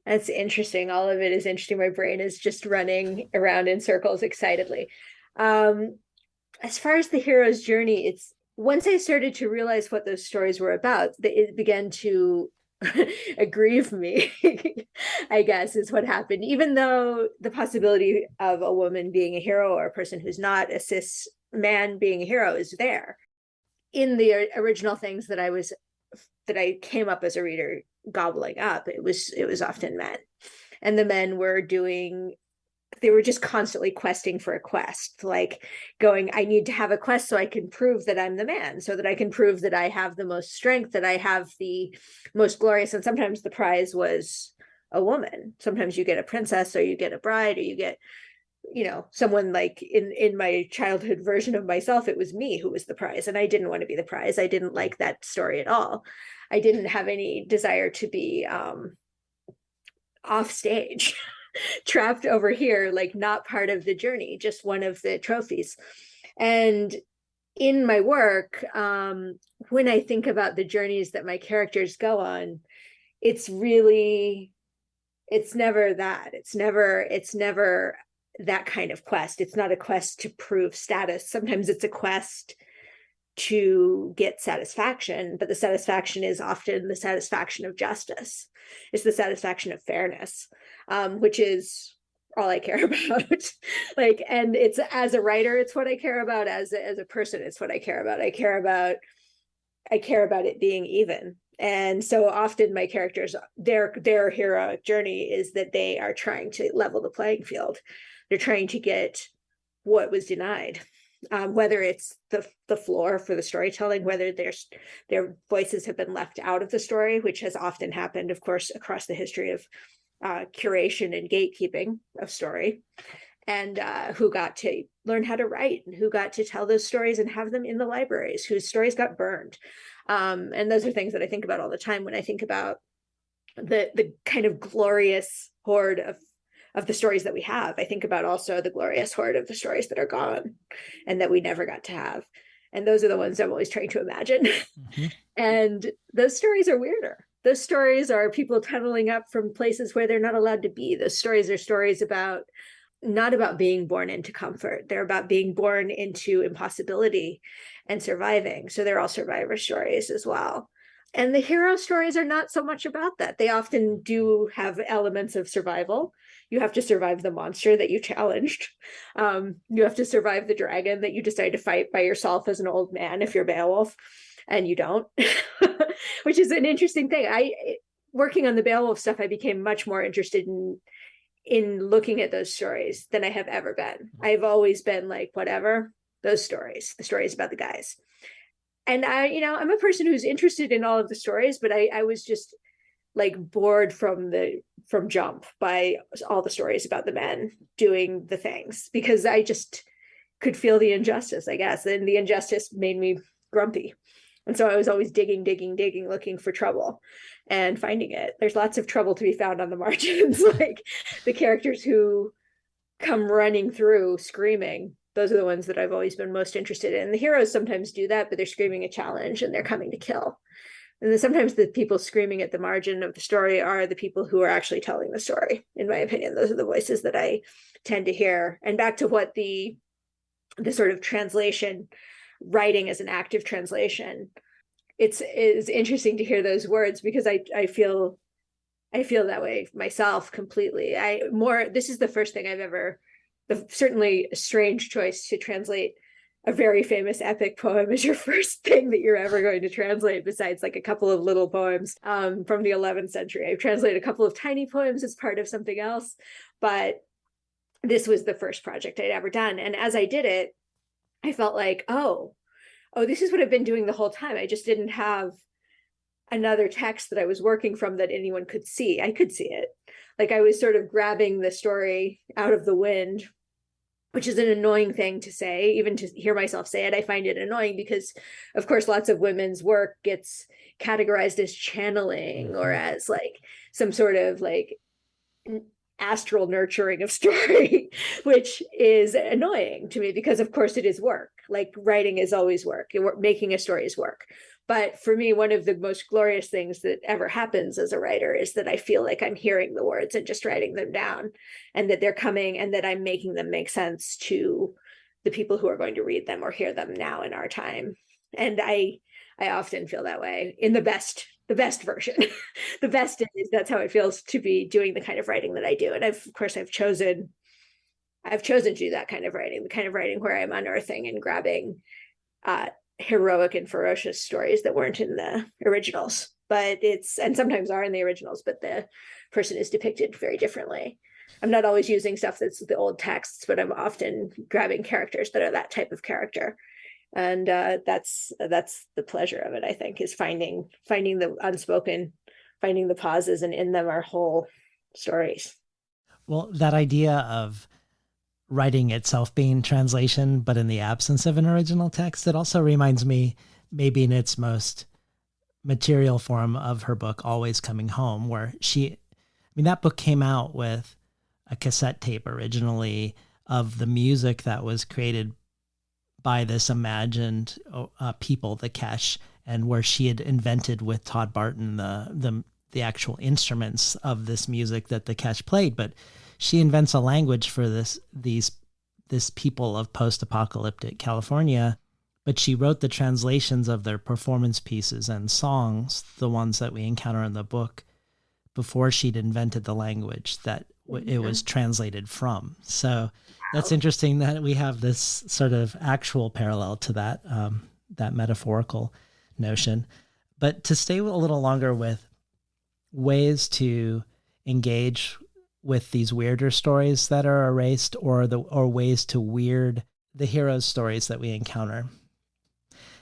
That's interesting. All of it is interesting. My brain is just running around in circles excitedly. As far as the hero's journey, it's once I started to realize what those stories were about, it began to aggrieve me, I guess, is what happened. Even though the possibility of a woman being a hero or a person who's not a cis man being a hero is there. In the original things that I came up as a reader gobbling up, it was often men. And the men were they were just constantly questing for a quest, like going, I need to have a quest so I can prove that I'm the man, so that I can prove that I have the most strength, that I have the most glorious. And sometimes the prize was a woman. Sometimes you get a princess, or you get a bride, or you get, someone like in my childhood version of myself, it was me who was the prize. And I didn't want to be the prize. I didn't like that story at all. I didn't have any desire to be off stage. Trapped over here, like not part of the journey, just one of the trophies. And in my work, when I think about the journeys that my characters go on, it's never that. It's never that kind of quest. It's not a quest to prove status. Sometimes it's a quest to get satisfaction, but the satisfaction is often the satisfaction of justice. It's the satisfaction of fairness, which is all I care about. And it's, as a writer, it's what I care about. As a person, it's what I care about. I care about it being even. And so often my characters, their hero journey is that they are trying to level the playing field. They're trying to get what was denied. Whether it's the floor for the storytelling, whether their voices have been left out of the story, which has often happened, of course, across the history of curation and gatekeeping of story, and who got to learn how to write, and who got to tell those stories and have them in the libraries, whose stories got burned. And those are things that I think about all the time when I think about the kind of glorious horde of the stories that we have. I think about also the glorious horde of the stories that are gone and that we never got to have. And those are the ones I'm always trying to imagine. Mm-hmm. And those stories are weirder. Those stories are people tunneling up from places where they're not allowed to be. Those stories are stories about, not about being born into comfort. They're about being born into impossibility and surviving. So they're all survivor stories as well. And the hero stories are not so much about that. They often do have elements of survival. You have to survive the monster that you challenged. You have to survive the dragon that you decide to fight by yourself as an old man if you're Beowulf, and you don't, which is an interesting thing. Working on the Beowulf stuff, I became much more interested in looking at those stories than I have ever been. I've always been like, whatever, those stories, the stories about the guys. And I'm a person who's interested in all of the stories, but I was just like bored from jump by all the stories about the men doing the things, because I just could feel the injustice, I guess. And the injustice made me grumpy. And so I was always digging, looking for trouble and finding it. There's lots of trouble to be found on the margins, like the characters who come running through screaming. Those are the ones that I've always been most interested in. The heroes sometimes do that, but they're screaming a challenge and they're coming to kill. And then sometimes the people screaming at the margin of the story are the people who are actually telling the story. In my opinion, those are the voices that I tend to hear. And back to what the sort of translation, writing as an active translation, it's interesting to hear those words, because I feel that way myself completely. This is the first thing I've ever, certainly a strange choice to translate a very famous epic poem as your first thing that you're ever going to translate, besides like a couple of little poems from the 11th century. I've translated a couple of tiny poems as part of something else, but this was the first project I'd ever done. And as I did it, I felt like, oh, this is what I've been doing the whole time. I just didn't have another text that I was working from that anyone could see. I could see it. Like I was sort of grabbing the story out of the wind, which is an annoying thing to say, even to hear myself say it. I find it annoying because, of course, lots of women's work gets categorized as channeling or as like some sort of like astral nurturing of story, which is annoying to me because, of course, it is work. Like writing is always work. Making a story is work. But for me, one of the most glorious things that ever happens as a writer is that I feel like I'm hearing the words and just writing them down, and that they're coming and that I'm making them make sense to the people who are going to read them or hear them now in our time. And I often feel that way in the best version. The best is that's how it feels to be doing the kind of writing that I do. And I've chosen to do that kind of writing, the kind of writing where I'm unearthing and grabbing heroic and ferocious stories that weren't in the originals, and sometimes are in the originals, but the person is depicted very differently. I'm not always using stuff that's the old texts, but I'm often grabbing characters that are that type of character. And that's the pleasure of it, I think, is finding the unspoken, finding the pauses, and in them are whole stories. Well, that idea of writing itself being translation, but in the absence of an original text, it also reminds me, maybe in its most material form, of her book, Always Coming Home, where that book came out with a cassette tape originally of the music that was created by this imagined people, the Kesh, and where she had invented with Todd Barton the actual instruments of this music that the Kesh played. But she invents a language for this people of post-apocalyptic California, but she wrote the translations of their performance pieces and songs, the ones that we encounter in the book, before she'd invented the language that it was translated from. So that's interesting that we have this sort of actual parallel to that metaphorical notion. But to stay a little longer with ways to engage with these weirder stories that are erased, or ways to weird the heroes' stories that we encounter.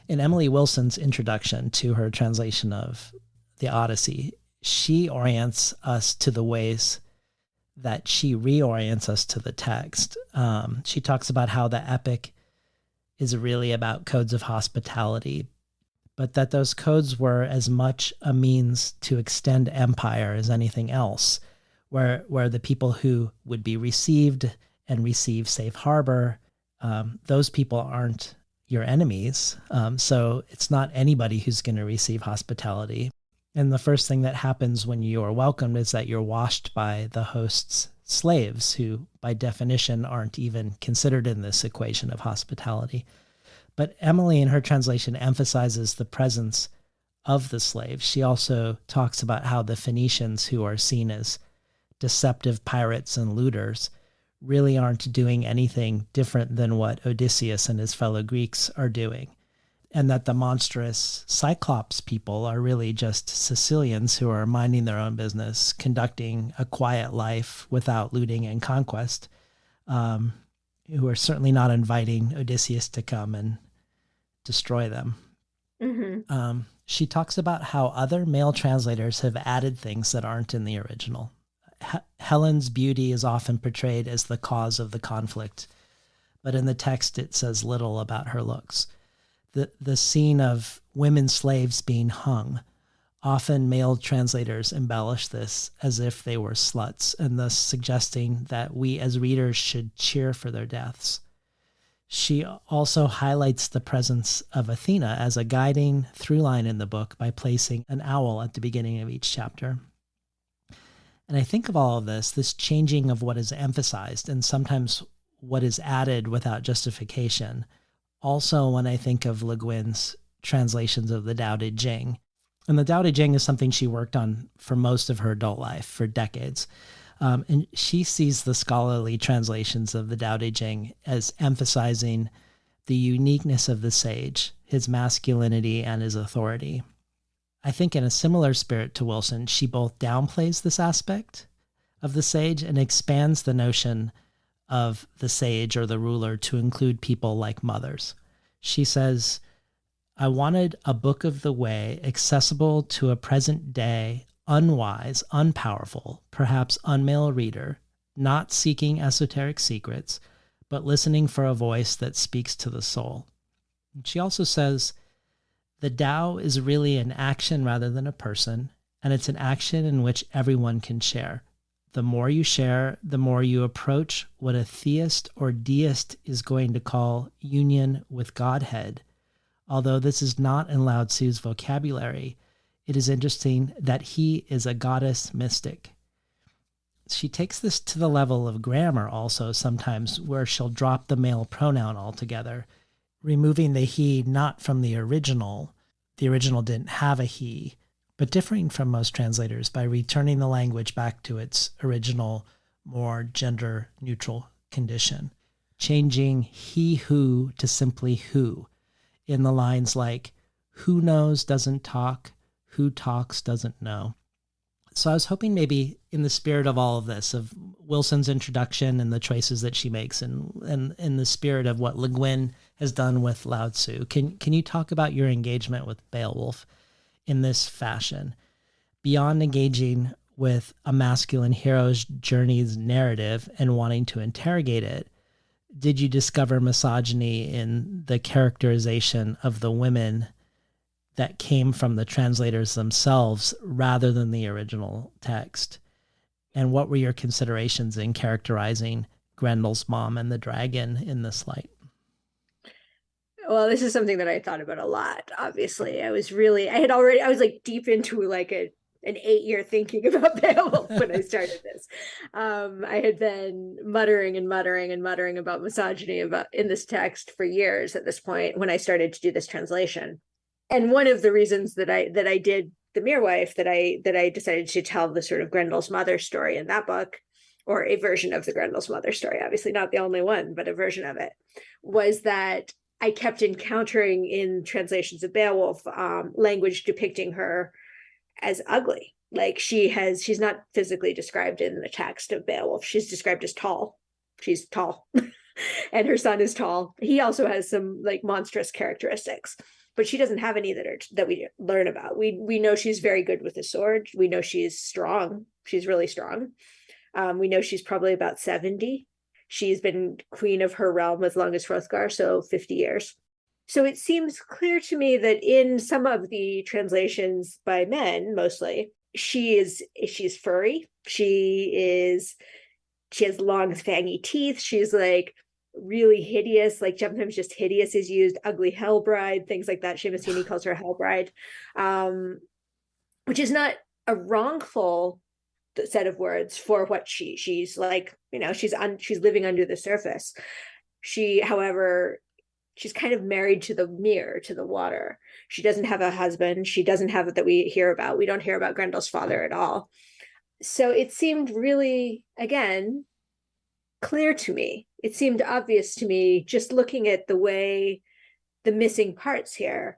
In Emily Wilson's introduction to her translation of the Odyssey, she orients us to the ways that she reorients us to the text. She talks about how the epic is really about codes of hospitality, but that those codes were as much a means to extend empire as anything else, where the people who would be received and receive safe harbor, those people aren't your enemies. So it's not anybody who's going to receive hospitality. And the first thing that happens when you are welcomed is that you're washed by the host's slaves, who by definition aren't even considered in this equation of hospitality. But Emily, in her translation, emphasizes the presence of the slaves. She also talks about how the Phoenicians, who are seen as deceptive pirates and looters, really aren't doing anything different than what Odysseus and his fellow Greeks are doing. And that the monstrous Cyclops people are really just Sicilians who are minding their own business, conducting a quiet life without looting and conquest, who are certainly not inviting Odysseus to come and destroy them. Mm-hmm. She talks about how other male translators have added things that aren't in the original. Helen's beauty is often portrayed as the cause of the conflict, but in the text it says little about her looks. The scene of women slaves being hung, often male translators embellish this as if they were sluts, and thus suggesting that we as readers should cheer for their deaths. She also highlights the presence of Athena as a guiding through line in the book by placing an owl at the beginning of each chapter. And I think of all of this changing of what is emphasized and sometimes what is added without justification. Also, when I think of Le Guin's translations of the Tao Te Ching. And the Tao Te Ching is something she worked on for most of her adult life, for decades. And she sees the scholarly translations of the Tao Te Ching as emphasizing the uniqueness of the sage, his masculinity and his authority. I think in a similar spirit to Wilson, she both downplays this aspect of the sage and expands the notion of the sage or the ruler to include people like mothers. She says, I wanted a book of the way accessible to a present day, unwise, unpowerful, perhaps unmale reader, not seeking esoteric secrets, but listening for a voice that speaks to the soul. And she also says, the Tao is really an action rather than a person, and it's an action in which everyone can share. The more you share, the more you approach what a theist or deist is going to call union with Godhead. Although this is not in Lao Tzu's vocabulary, it is interesting that he is a goddess mystic. She takes this to the level of grammar also sometimes, where she'll drop the male pronoun altogether, removing the he not from the original. The original didn't have a he, but differing from most translators by returning the language back to its original, more gender-neutral condition, changing he who to simply who, in the lines like, who knows doesn't talk, who talks doesn't know. So I was hoping maybe in the spirit of all of this, of Wilson's introduction and the choices that she makes, and in the spirit of what Le Guin has done with Lao Tzu, can you talk about your engagement with Beowulf in this fashion? Beyond engaging with a masculine hero's journey's narrative and wanting to interrogate it, did you discover misogyny in the characterization of the women that came from the translators themselves rather than the original text? And what were your considerations in characterizing Grendel's mom and the dragon in this light? Well, this is something that I thought about a lot, obviously. I was like deep into like an 8-year thinking about Beowulf when I started this. I had been muttering about misogyny in this text for years at this point when I started to do this translation. And one of the reasons that I did The Mere Wife, that I decided to tell the sort of Grendel's mother story in that book, or a version of the Grendel's mother story, obviously not the only one, but a version of it, was that I kept encountering in translations of Beowulf language depicting her as ugly. Like she's not physically described in the text of Beowulf. She's described as tall. She's tall. And her son is tall. He also has some like monstrous characteristics, but she doesn't have any that we learn about. We know she's very good with the sword. We know she's strong. She's really strong. We know she's probably about 70. She's been queen of her realm as long as Hrothgar, so 50 years. So it seems clear to me that in some of the translations by men, mostly, she's furry. She has long fangy teeth. She's like really hideous, like sometimes just hideous is used, ugly hell bride, things like that. Seamus Heaney calls her hell bride, which is not a wrongful set of words for what she's like, she's living under the surface. However, she's kind of married to the mirror, to the water. She doesn't have a husband. She doesn't have it that we hear about. We don't hear about Grendel's father at all. So it seemed really, again, clear to me. It seemed obvious to me, just looking at the way the missing parts here,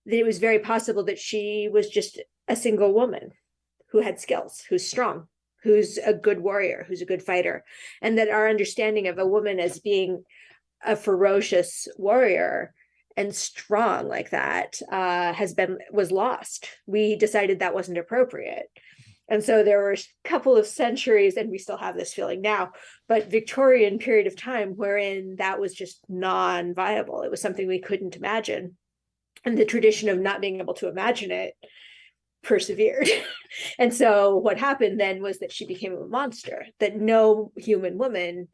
that it was very possible that she was just a single woman who had skills, who's strong, who's a good warrior, who's a good fighter, and that our understanding of a woman as being a ferocious warrior and strong like that was lost. We decided that wasn't appropriate. And so there were a couple of centuries, and we still have this feeling now, but Victorian period of time wherein that was just non-viable. It was something we couldn't imagine. And the tradition of not being able to imagine it persevered. And so what happened then was that she became a monster, that no human woman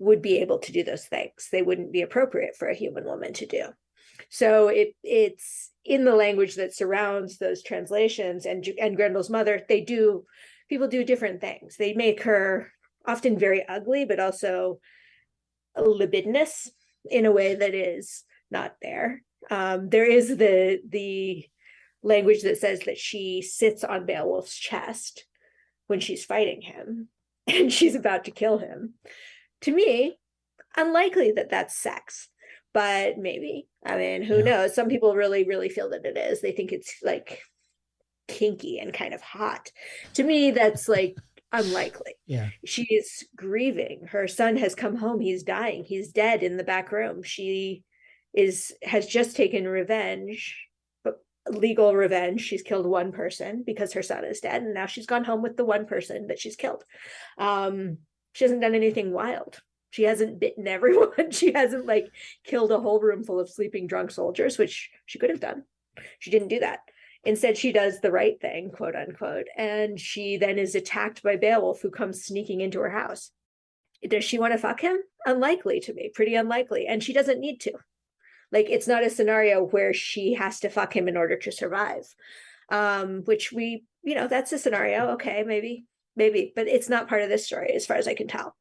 would be able to do those things. They wouldn't be appropriate for a human woman to do. So it's in the language that surrounds those translations, and Grendel's mother, people do different things. They make her often very ugly, but also libidinous in a way that is not there. There is the language that says that she sits on Beowulf's chest when she's fighting him and she's about to kill him. To me, unlikely that that's sex, but maybe. I mean, who knows? Some people really, really feel that it is. They think it's like kinky and kind of hot. To me, that's like unlikely. Yeah. She's grieving. Her son has come home. He's dying. He's dead in the back room. She has just taken revenge, but legal revenge. She's killed one person because her son is dead, and now she's gone home with the one person that she's killed. She hasn't done anything wild. She hasn't bitten everyone. She hasn't like killed a whole room full of sleeping drunk soldiers, which she could have done. She didn't do that. Instead, she does the right thing, quote unquote. And she then is attacked by Beowulf, who comes sneaking into her house. Does she want to fuck him? Unlikely to me, pretty unlikely. And she doesn't need to. Like, it's not a scenario where she has to fuck him in order to survive. Which that's a scenario. Okay, maybe, but it's not part of this story as far as I can tell.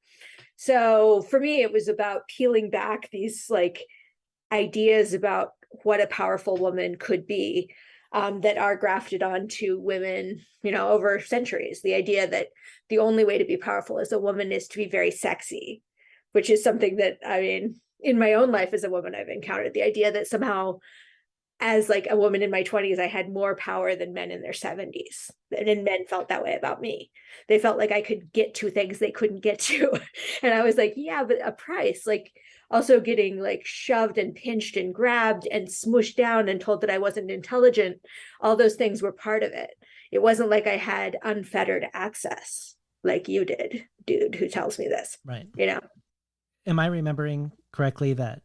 So for me, it was about peeling back these like ideas about what a powerful woman could be, that are grafted onto women, over centuries. The idea that the only way to be powerful as a woman is to be very sexy, which is something that, I mean, in my own life as a woman, I've encountered the idea that somehow as like a woman in my 20s, I had more power than men in their 70s. And men felt that way about me. They felt like I could get to things they couldn't get to. And I was like, yeah, but a price, like also getting like shoved and pinched and grabbed and smushed down and told that I wasn't intelligent. All those things were part of it. It wasn't like I had unfettered access like you did, dude, who tells me this. Right. Am I remembering correctly that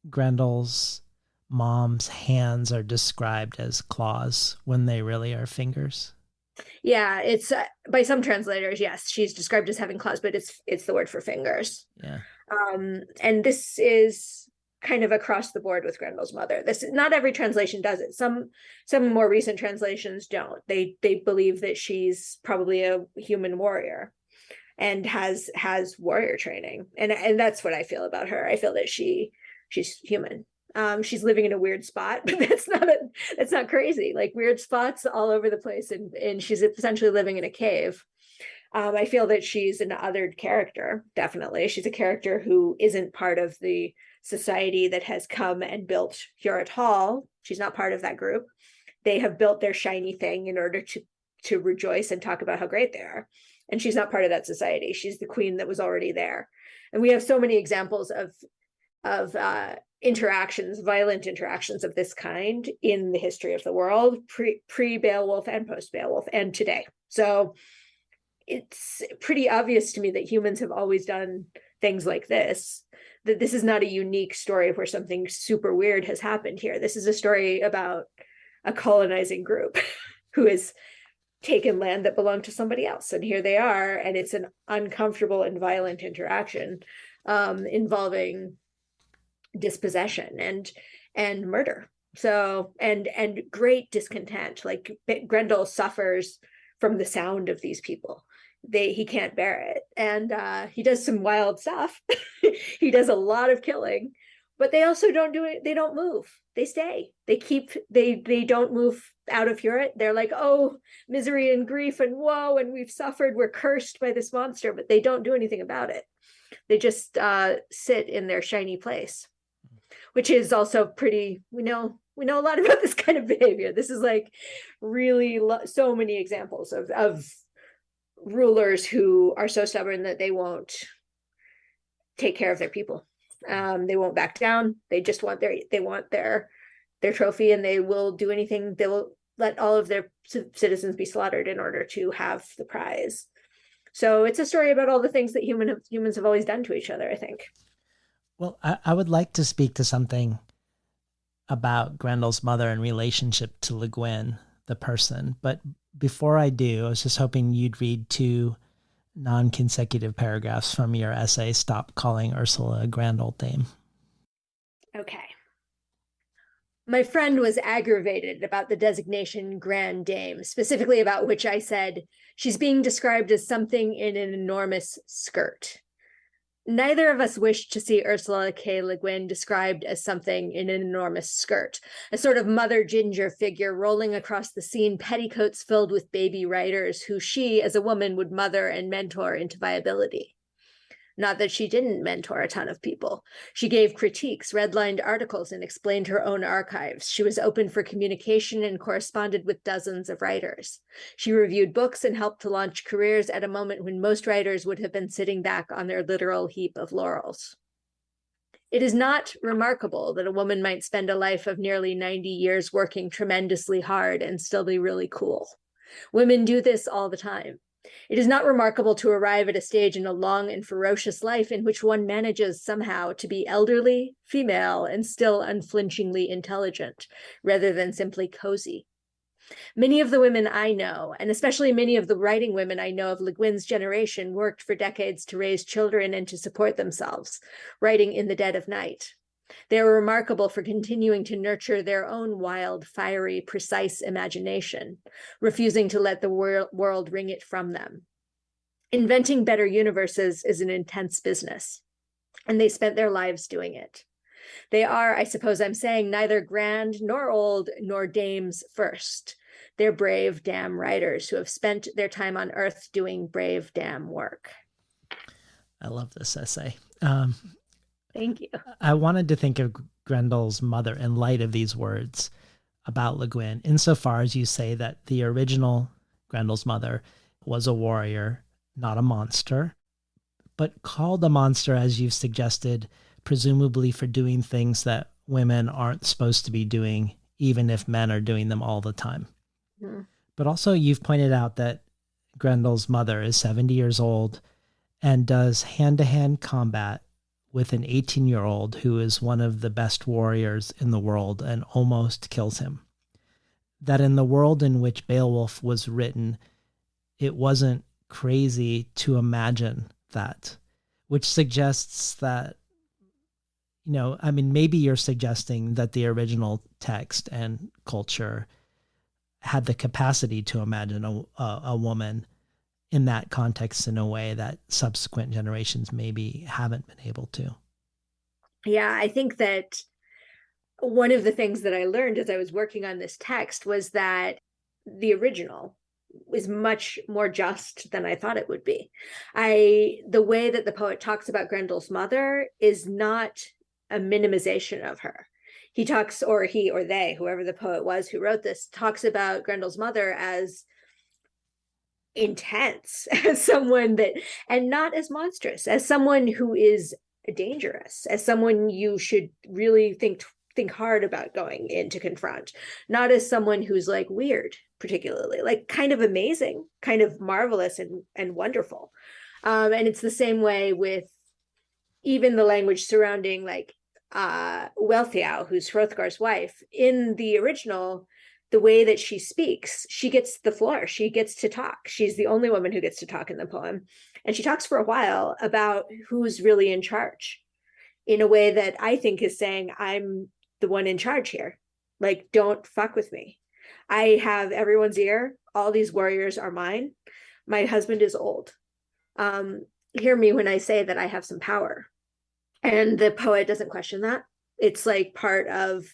Grendel's mom's hands are described as claws when they really are fingers? Yeah, it's by some translators, yes, she's described as having claws, but it's the word for fingers. Yeah. And this is kind of across the board with Grendel's mother. Not every translation does it. Some more recent translations don't. They believe that she's probably a human warrior and has warrior training. And that's what I feel about her. I feel that she's human. She's living in a weird spot, but that's not crazy. Like weird spots all over the place, and she's essentially living in a cave. I feel that she's an othered character, definitely. She's a character who isn't part of the society that has come and built Hurett Hall. She's not part of that group. They have built their shiny thing in order to rejoice and talk about how great they are. And she's not part of that society. She's the queen that was already there. And we have so many examples of violent interactions of this kind in the history of the world, pre-Beowulf and post-Beowulf and today. So it's pretty obvious to me that humans have always done things like this, that this is not a unique story where something super weird has happened here. This is a story about a colonizing group who is taken land that belonged to somebody else. And here they are, and it's an uncomfortable and violent interaction involving dispossession and murder. So, and great discontent. Like Grendel suffers from the sound of these people. He can't bear it. And he does some wild stuff. He does a lot of killing, but they also don't do it. They don't move. They stay. They don't move out of Heorot. They're like, oh, misery and grief and woe, and we've suffered. We're cursed by this monster, but they don't do anything about it. They just sit in their shiny place, which is also pretty, we know a lot about this kind of behavior. This is like really so many examples of rulers who are so stubborn that they won't take care of their people. They won't back down. They just want their trophy, and they will do anything. They will let all of their citizens be slaughtered in order to have the prize. So it's a story about all the things that humans have always done to each other, I think. Well, I would like to speak to something about Grendel's mother in relationship to Le Guin, the person. But before I do, I was just hoping you'd read 2 non-consecutive paragraphs from your essay, Stop Calling Ursula a Grand Old Dame. Okay. My friend was aggravated about the designation Grand Dame, specifically about which I said, she's being described as something in an enormous skirt. Neither of us wished to see Ursula K. Le Guin described as something in an enormous skirt, a sort of Mother Ginger figure rolling across the scene, petticoats filled with baby writers who she, as a woman, would mother and mentor into viability. Not that she didn't mentor a ton of people. She gave critiques, redlined articles, and explained her own archives. She was open for communication and corresponded with dozens of writers. She reviewed books and helped to launch careers at a moment when most writers would have been sitting back on their literal heap of laurels. It is not remarkable that a woman might spend a life of nearly 90 years working tremendously hard and still be really cool. Women do this all the time. It is not remarkable to arrive at a stage in a long and ferocious life in which one manages somehow to be elderly, female, and still unflinchingly intelligent, rather than simply cozy. Many of the women I know, and especially many of the writing women I know of Le Guin's generation, worked for decades to raise children and to support themselves, writing in the dead of night. They are remarkable for continuing to nurture their own wild, fiery, precise imagination, refusing to let the world wring it from them. Inventing better universes is an intense business, and they spent their lives doing it. They are, I suppose I'm saying, neither grand nor old nor dames first. They're brave, damn writers who have spent their time on Earth doing brave, damn work. I love this essay. Thank you. I wanted to think of Grendel's mother in light of these words about Le Guin, insofar as you say that the original Grendel's mother was a warrior, not a monster, but called a monster, as you've suggested, presumably for doing things that women aren't supposed to be doing, even if men are doing them all the time. Mm-hmm. But also you've pointed out that Grendel's mother is 70 years old and does hand-to-hand combat with an 18-year-old who is one of the best warriors in the world and almost kills him. That in the world in which Beowulf was written, it wasn't crazy to imagine that, which suggests that, maybe you're suggesting that the original text and culture had the capacity to imagine a woman in that context in a way that subsequent generations maybe haven't been able to. Yeah, I think that one of the things that I learned as I was working on this text was that the original is much more just than I thought it would be. The way that the poet talks about Grendel's mother is not a minimization of her. He talks, or he or they, whoever the poet was who wrote this, talks about Grendel's mother as intense, as someone that, and not as monstrous, as someone who is dangerous, as someone you should really think hard about going in to confront, not as someone who's like weird, particularly, like kind of amazing, kind of marvelous and wonderful. And it's the same way with even the language surrounding like Wealhtheow, who's Hrothgar's wife. In the original, the way that she speaks, she gets the floor. She gets to talk. She's the only woman who gets to talk in the poem. And she talks for a while about who's really in charge in a way that I think is saying, I'm the one in charge here. Like, don't fuck with me. I have everyone's ear. All these warriors are mine. My husband is old. Hear me when I say that I have some power. And the poet doesn't question that. It's like part of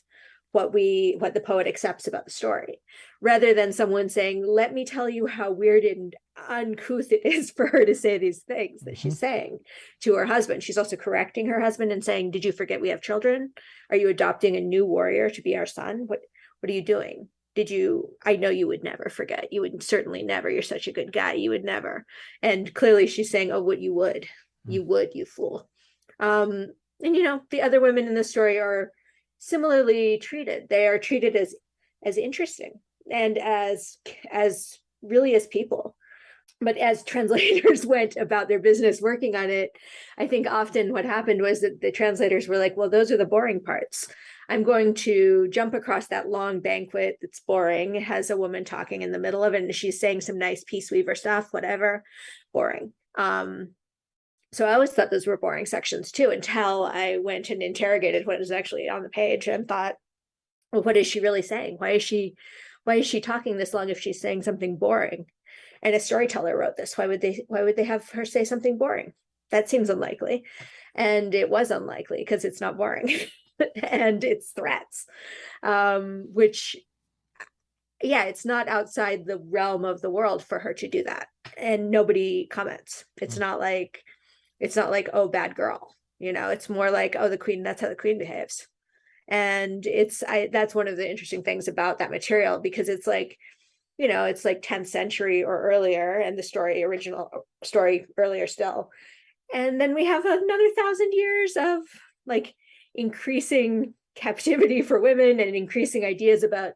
what the poet accepts about the story, rather than someone saying, let me tell you how weird and uncouth it is for her to say these things that she's saying to her husband. She's also correcting her husband and saying, did you forget we have children? Are you adopting a new warrior to be our son? What are you doing? I know you would never forget. You would certainly never. You're such a good guy. You would never. And clearly she's saying, oh, what you would, you fool. And, the other women in the story are similarly treated. They are treated as interesting and as really as people. But as translators went about their business working on it, I think often what happened was that the translators were like, well, those are the boring parts. I'm going to jump across that long banquet that's boring. It has a woman talking in the middle of it, and she's saying some nice peace weaver stuff, whatever, boring. So I always thought those were boring sections too, until I went and interrogated what is actually on the page and thought, well, what is she really saying? Why is she talking this long if she's saying something boring? And a storyteller wrote this. Why would they have her say something boring? That seems unlikely. And it was unlikely because it's not boring. And it's threats, which, yeah, it's not outside the realm of the world for her to do that. And nobody comments. It's not like, oh, bad girl, it's more like, oh, the queen, that's how the queen behaves. And that's one of the interesting things about that material, because it's like, it's like 10th century or earlier, and the original story earlier still. And then we have another 1,000 years of like increasing captivity for women and increasing ideas about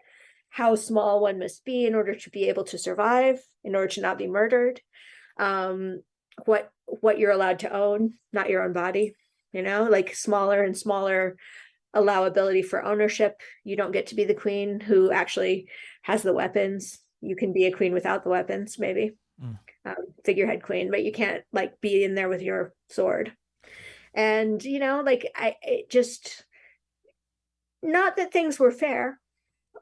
how small one must be in order to be able to survive, in order to not be murdered. What you're allowed to own, not your own body, like smaller and smaller allowability for ownership. You don't get to be the queen who actually has the weapons. You can be a queen without the weapons, maybe figurehead queen, but you can't like be in there with your sword. And it just, not that things were fair,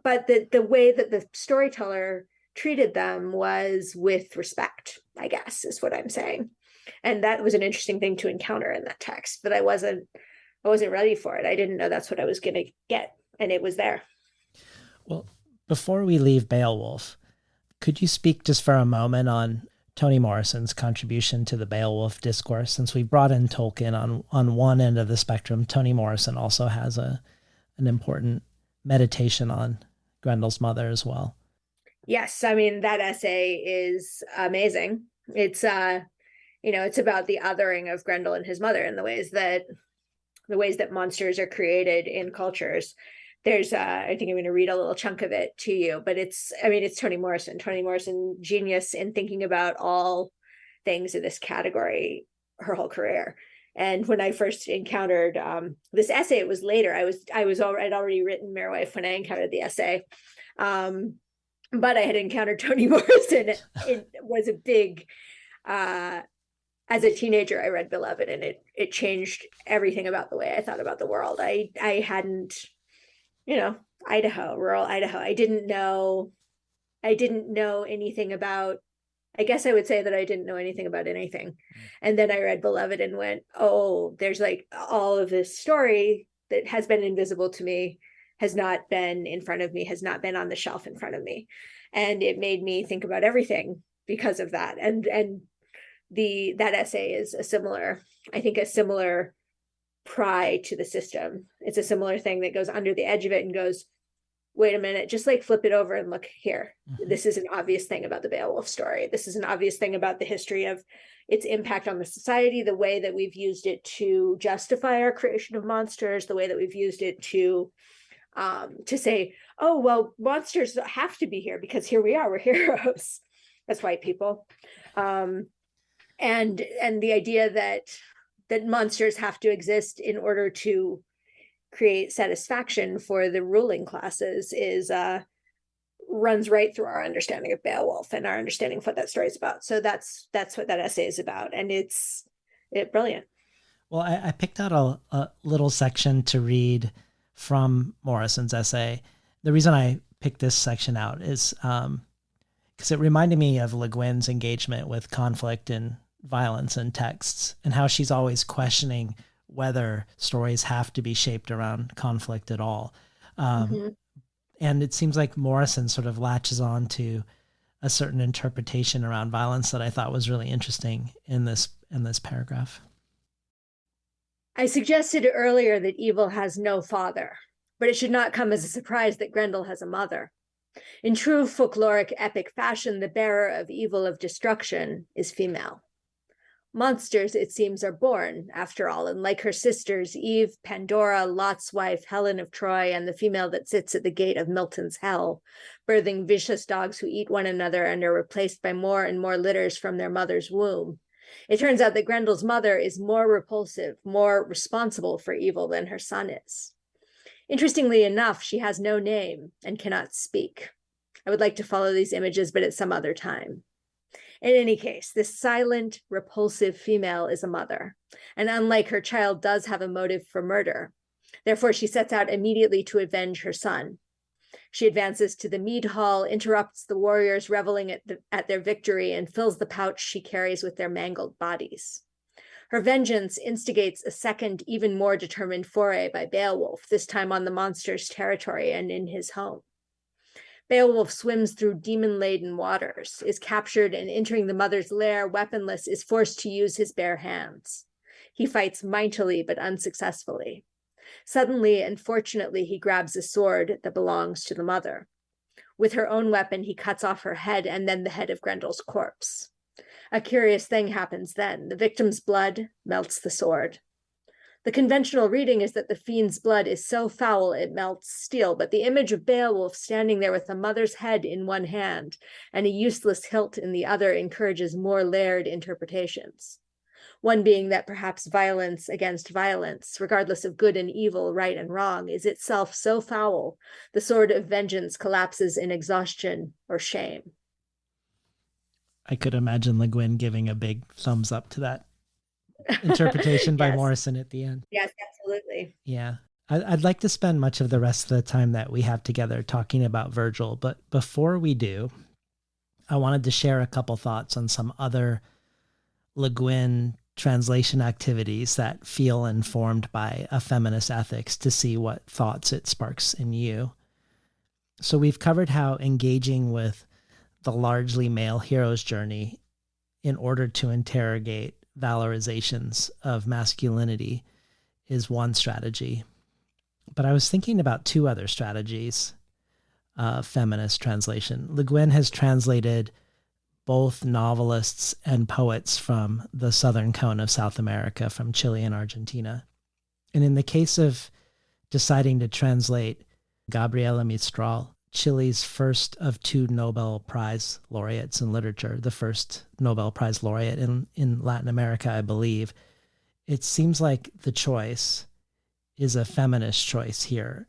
but the way that the storyteller treated them was with respect, I guess, is what I'm saying. And that was an interesting thing to encounter in that text, but I wasn't ready for it. I didn't know that's what I was going to get, and it was there. Well, before we leave Beowulf, could you speak just for a moment on Toni Morrison's contribution to the Beowulf discourse? Since we brought in Tolkien on one end of the spectrum, Toni Morrison also has an important meditation on Grendel's mother as well. Yes, I mean, that essay is amazing. It's it's about the othering of Grendel and his mother, and the ways that monsters are created in cultures. There's I think I'm going to read a little chunk of it to you, but it's Toni Morrison, genius in thinking about all things in this category her whole career. And when I first encountered this essay, it was later. I'd already written Mere when I encountered the essay. But I had encountered Toni Morrison. It was a big, as a teenager, I read Beloved, and it changed everything about the way I thought about the world. I hadn't, rural Idaho. I didn't know anything about, I guess I would say that I didn't know anything about anything. And then I read Beloved and went, oh, there's like all of this story that has been invisible to me, has not been in front of me, has not been on the shelf in front of me. And it made me think about everything because of that. And that essay is a similar pry to the system. It's a similar thing that goes under the edge of it and goes, wait a minute, just like flip it over and look here. Mm-hmm. This is an obvious thing about the Beowulf story. This is an obvious thing about the history of its impact on the society, the way that we've used it to justify our creation of monsters, the way that we've used it to say, oh, well, monsters have to be here because here we are, we're heroes as white people. And the idea that monsters have to exist in order to create satisfaction for the ruling classes is runs right through our understanding of Beowulf and our understanding of what that story is about. So that's what that essay is about, and it's brilliant. Well, I picked out a little section to read from Morrison's essay. The reason I picked this section out is because it reminded me of Le Guin's engagement with conflict and violence in texts, and how she's always questioning whether stories have to be shaped around conflict at all. And it seems like Morrison sort of latches on to a certain interpretation around violence that I thought was really interesting in this paragraph. I suggested earlier that evil has no father, but it should not come as a surprise that Grendel has a mother. In true folkloric epic fashion, the bearer of evil of destruction is female. Monsters, it seems, are born, after all, and like her sisters, Eve, Pandora, Lot's wife, Helen of Troy, and the female that sits at the gate of Milton's hell, birthing vicious dogs who eat one another and are replaced by more and more litters from their mother's womb. It turns out that Grendel's mother is more repulsive, more responsible for evil than her son is. Interestingly enough, she has no name and cannot speak. I would like to follow these images, but at some other time. In any case, this silent, repulsive female is a mother, and unlike her child, does have a motive for murder. Therefore, she sets out immediately to avenge her son. She advances to the mead hall, interrupts the warriors reveling at their victory, and fills the pouch she carries with their mangled bodies. Her vengeance instigates a second, even more determined foray by Beowulf, this time on the monster's territory and in his home. Beowulf swims through demon-laden waters, is captured, and entering the mother's lair, weaponless, is forced to use his bare hands. He fights mightily but unsuccessfully. Suddenly and fortunately, he grabs a sword that belongs to the mother. With her own weapon, he cuts off her head and then the head of Grendel's corpse. A curious thing happens then. The victim's blood melts the sword. The conventional reading is that the fiend's blood is so foul it melts steel, but the image of Beowulf standing there with the mother's head in one hand and a useless hilt in the other encourages more layered interpretations. One being that perhaps violence against violence, regardless of good and evil, right and wrong, is itself so foul, the sword of vengeance collapses in exhaustion or shame. I could imagine Le Guin giving a big thumbs up to that interpretation by Yes. Morrison at the end. Yes, absolutely. Yeah. I'd like to spend much of the rest of the time that we have together talking about Virgil, but before we do, I wanted to share a couple thoughts on some other Le Guin translation activities that feel informed by a feminist ethics to see what thoughts it sparks in you. So we've covered how engaging with the largely male hero's journey in order to interrogate valorizations of masculinity is one strategy. But I was thinking about two other strategies of feminist translation. Le Guin has translated both novelists and poets from the southern cone of South America, from Chile and Argentina. And in the case of deciding to translate Gabriela Mistral, Chile's first of two Nobel Prize laureates in literature, the first Nobel Prize laureate in Latin America, I believe, it seems like the choice is a feminist choice here.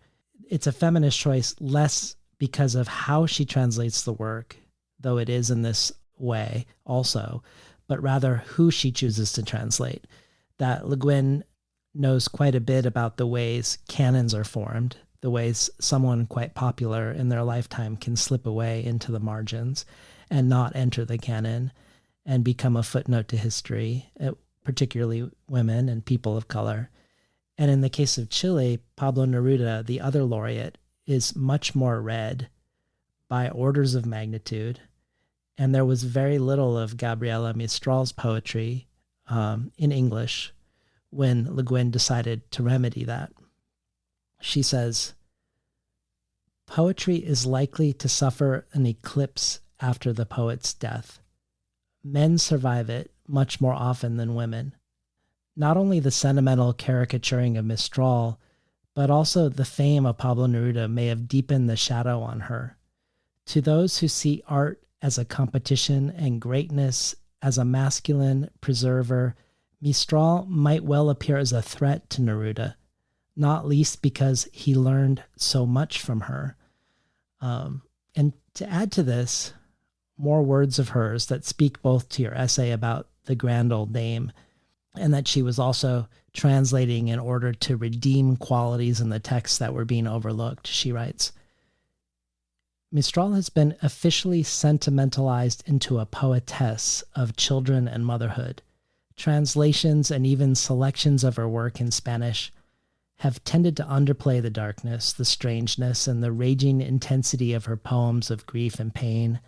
It's a feminist choice less because of how she translates the work, though it is in this way also, but rather who she chooses to translate. That Le Guin knows quite a bit about the ways canons are formed, the ways someone quite popular in their lifetime can slip away into the margins and not enter the canon and become a footnote to history, particularly women and people of color. And in the case of Chile, Pablo Neruda, the other laureate, is much more read by orders of magnitude. And there was very little of Gabriela Mistral's poetry in English when Le Guin decided to remedy that. She says, "Poetry is likely to suffer an eclipse after the poet's death. Men survive it much more often than women. Not only the sentimental caricaturing of Mistral, but also the fame of Pablo Neruda may have deepened the shadow on her. To those who see art as a competition and greatness as a masculine preserver, Mistral might well appear as a threat to Neruda, not least because he learned so much from her." And to add to this, more words of hers that speak both to your essay about the grand old dame and that she was also translating in order to redeem qualities in the text that were being overlooked. She writes, Mistral has been officially sentimentalized into a poetess of children and motherhood. Translations and even selections of her work in Spanish have tended to underplay the darkness, the strangeness, and the raging intensity of her poems of grief and pain,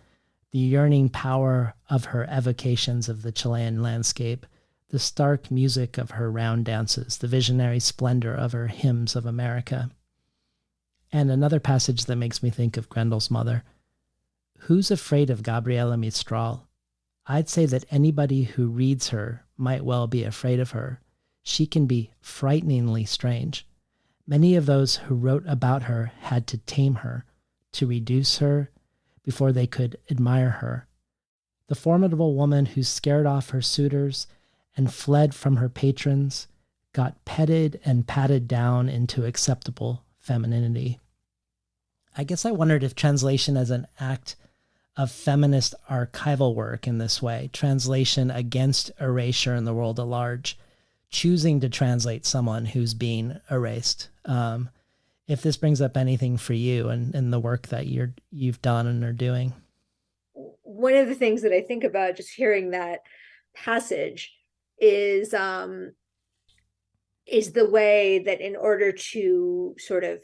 the yearning power of her evocations of the Chilean landscape, the stark music of her round dances, the visionary splendor of her hymns of America. And another passage that makes me think of Grendel's mother. Who's afraid of Gabriela Mistral? I'd say that anybody who reads her might well be afraid of her. She can be frighteningly strange. Many of those who wrote about her had to tame her, to reduce her, before they could admire her. The formidable woman who scared off her suitors and fled from her patrons got petted and patted down into acceptable femininity. I guess I wondered if translation as an act of feminist archival work in this way, translation against erasure in the world at large, choosing to translate someone who's being erased. If this brings up anything for you and the work that you've done and are doing. One of the things that I think about just hearing that passage is the way that in order to sort of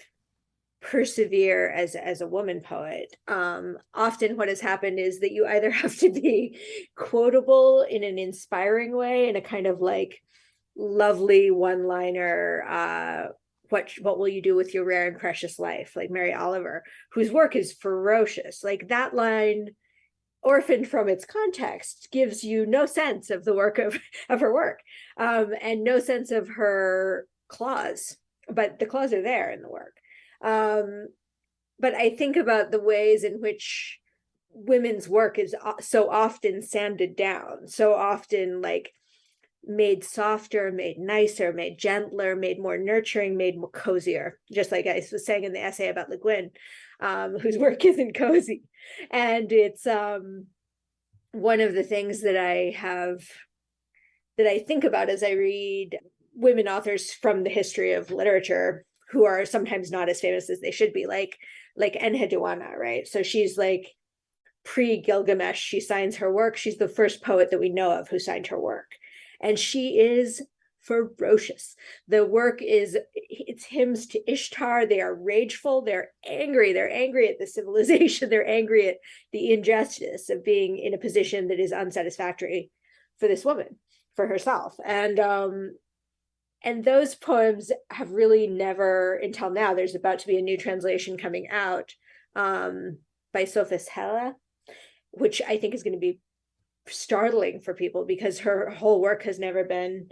persevere as a woman poet, often what has happened is that you either have to be quotable in an inspiring way, in a kind of like lovely one-liner, what will you do with your rare and precious life, like Mary Oliver, whose work is ferocious. Like that line, orphaned from its context, gives you no sense of the work of her work, and no sense of her claws, but the claws are there in the work. But I think about the ways in which women's work is so often sanded down, so often like made softer, made nicer, made gentler, made more nurturing, made more cozier, just like I was saying in the essay about Le Guin, whose work isn't cozy. And it's one of the things that I think about as I read women authors from the history of literature who are sometimes not as famous as they should be, like Enheduanna, right? So she's like pre-Gilgamesh, she signs her work. She's the first poet that we know of who signed her work. And she is ferocious. The work it's hymns to Ishtar. They are rageful. They're angry. They're angry at the civilization. They're angry at the injustice of being in a position that is unsatisfactory for this woman, for herself. And those poems have really never, until now, there's about to be a new translation coming out by Sophus Hella, which I think is going to be startling for people because her whole work has never been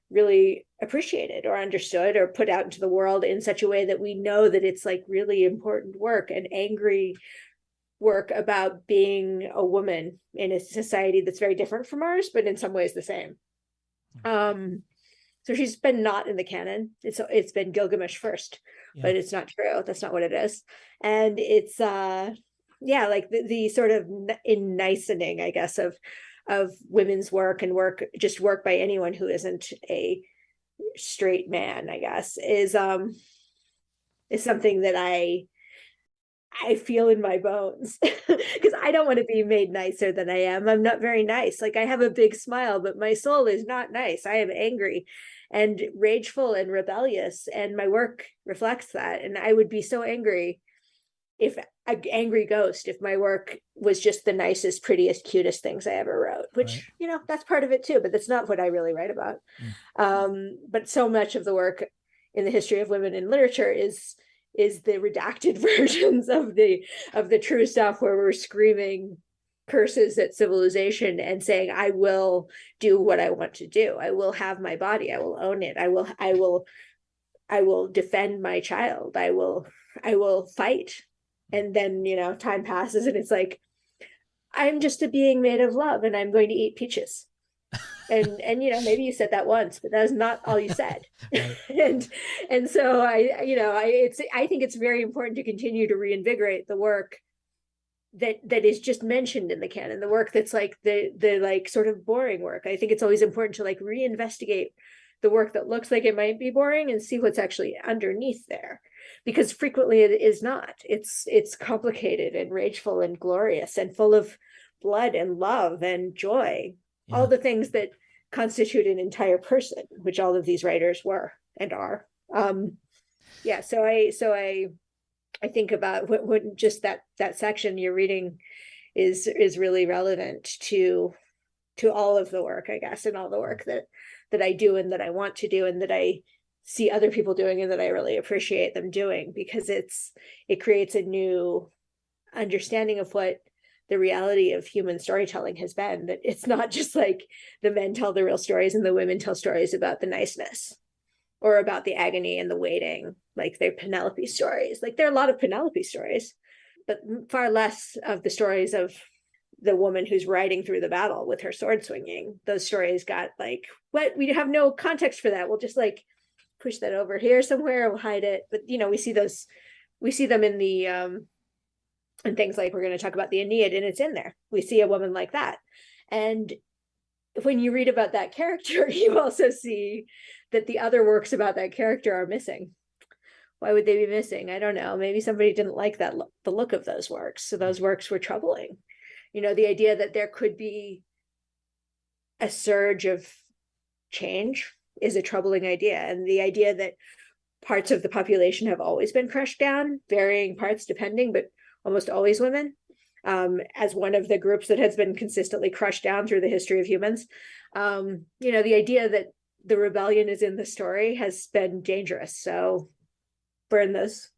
really appreciated or understood or put out into the world in such a way that we know that it's like really important work and angry work about being a woman in a society that's very different from ours, but in some ways the same. So she's been not in the canon. It's been Gilgamesh first, but it's not true. That's not what it is. And it's like the sort of nicening, I guess, of women's work and work by anyone who isn't a straight man, I guess, is something that I feel in my bones because I don't want to be made nicer than I am. I'm not very nice. Like I have a big smile, but my soul is not nice. I am angry and rageful and rebellious, and my work reflects that. And I would be so angry if an angry ghost, if my work was just the nicest, prettiest, cutest things I ever wrote, which, right. That's part of it too, but that's not what I really write about. But so much of the work in the history of women in literature is the redacted versions of the true stuff where we're screaming curses at civilization and saying, I will do what I want to do. I will have my body. I will own it. I will defend my child. I will fight. And then, time passes and it's like, I'm just a being made of love and I'm going to eat peaches. And maybe you said that once, but that is not all you said. and so I think it's very important to continue to reinvigorate the work that is just mentioned in the canon, the work that's like the like sort of boring work. I think it's always important to like reinvestigate the work that looks like it might be boring and see what's actually underneath there, because frequently it is not. It's complicated and rageful and glorious and full of blood and love and joy, all the things that constitute an entire person, which all of these writers were and are. So I think about when just that section you're reading is really relevant to all of the work, I guess, and all the work that I do and that I want to do and that I see other people doing and that I really appreciate them doing, because it creates a new understanding of what the reality of human storytelling has been, that it's not just like the men tell the real stories and the women tell stories about the niceness or about the agony and the waiting, like they're Penelope stories. Like there are a lot of Penelope stories, but far less of the stories of the woman who's riding through the battle with her sword swinging. Those stories got like, what? We have no context for that. We'll just like push that over here somewhere. We'll hide it. But we see them in the and things like, we're going to talk about the Aeneid, and it's in there. We see a woman like that. And when you read about that character, you also see that the other works about that character are missing. Why would they be missing? I don't know. Maybe somebody didn't like the look of those works. So those works were troubling. The idea that there could be a surge of change is a troubling idea. And the idea that parts of the population have always been crushed down, varying parts depending, but almost always women, as one of the groups that has been consistently crushed down through the history of humans. The idea that the rebellion is in the story has been dangerous. So burn those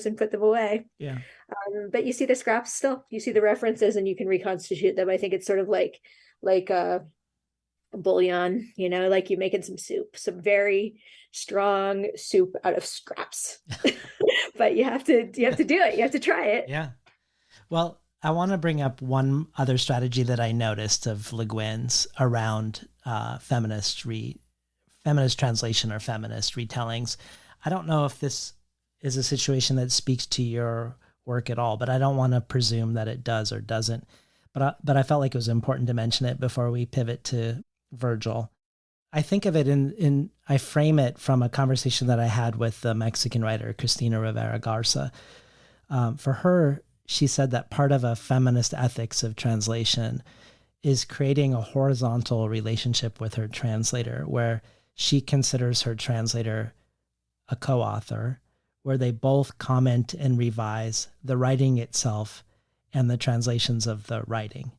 and put them away. Yeah. But you see the scraps still, you see the references, and you can reconstitute them. I think it's sort of like a bouillon, like you're making some soup, some very strong soup out of scraps. But you have to do it. You have to try it. Yeah. Well, I want to bring up one other strategy that I noticed of Le Guin's around feminist translation or feminist retellings. I don't know if this is a situation that speaks to your work at all, but I don't want to presume that it does or doesn't. But I felt like it was important to mention it before we pivot to Virgil. I think of it I frame it from a conversation that I had with the Mexican writer, Cristina Rivera Garza. For her, she said that part of a feminist ethics of translation is creating a horizontal relationship with her translator, where she considers her translator a co-author, where they both comment and revise the writing itself and the translations of the writing,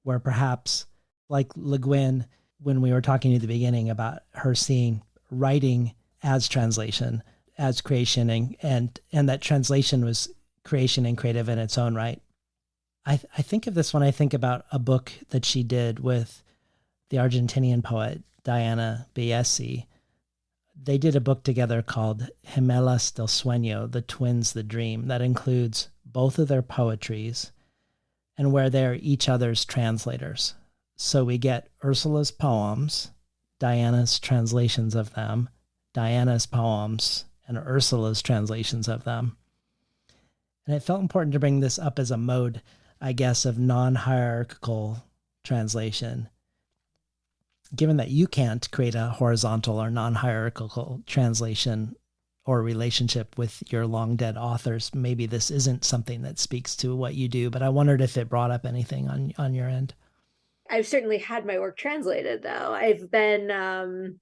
where perhaps like Le Guin, when we were talking at the beginning about her seeing writing as translation, as creation, and that translation was creation and creative in its own right. I think of this when I think about a book that she did with the Argentinian poet Diana Bellessi. They did a book together called Gemelas del Sueño, The Twins, the Dream, that includes both of their poetries and where they're each other's translators. So we get Ursula's poems, Diana's translations of them, Diana's poems, and Ursula's translations of them. And it felt important to bring this up as a mode, I guess, of non-hierarchical translation. Given that you can't create a horizontal or non-hierarchical translation or relationship with your long-dead authors, maybe this isn't something that speaks to what you do, but I wondered if it brought up anything on your end. I've certainly had my work translated, though. I've been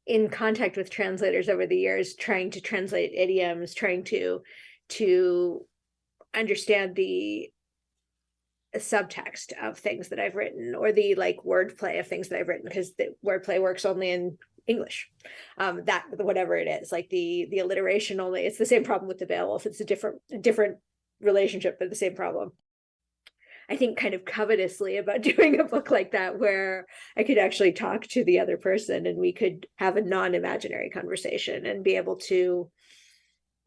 in contact with translators over the years, trying to translate idioms, trying to understand the subtext of things that I've written, or the like wordplay of things that I've written, because the wordplay works only in English. That whatever it is, like the alliteration only. It's the same problem with the Beowulf. It's a different relationship, but the same problem. I think kind of covetously about doing a book like that, where I could actually talk to the other person and we could have a non-imaginary conversation and be able to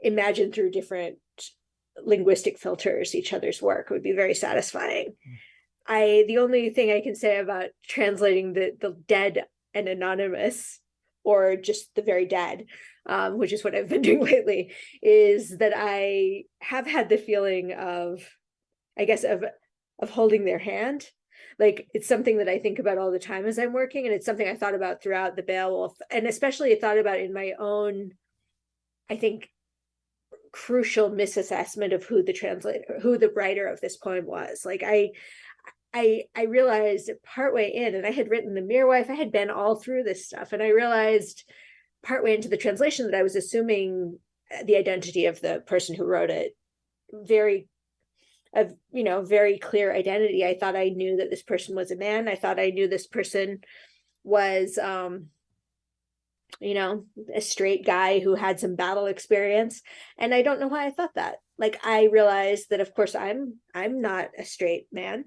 imagine through different linguistic filters each other's work. Would be very satisfying. The only thing I can say about translating the dead and anonymous, or just the very dead, which is what I've been doing lately, is that I have had the feeling of I guess, of holding their hand. Like, it's something that I think about all the time as I'm working, and it's something I thought about throughout the Beowulf, and especially I thought about in my own, I think, crucial misassessment of who the writer of this poem was. Like, I realized partway in, and I had written The Mere Wife, I had been all through this stuff, and I realized partway into the translation that I was assuming the identity of the person who wrote it, very clear identity. I thought I knew that this person was a man. I thought I knew this person was a straight guy who had some battle experience. And I don't know why I thought that. Like, I realized that, of course, I'm not a straight man,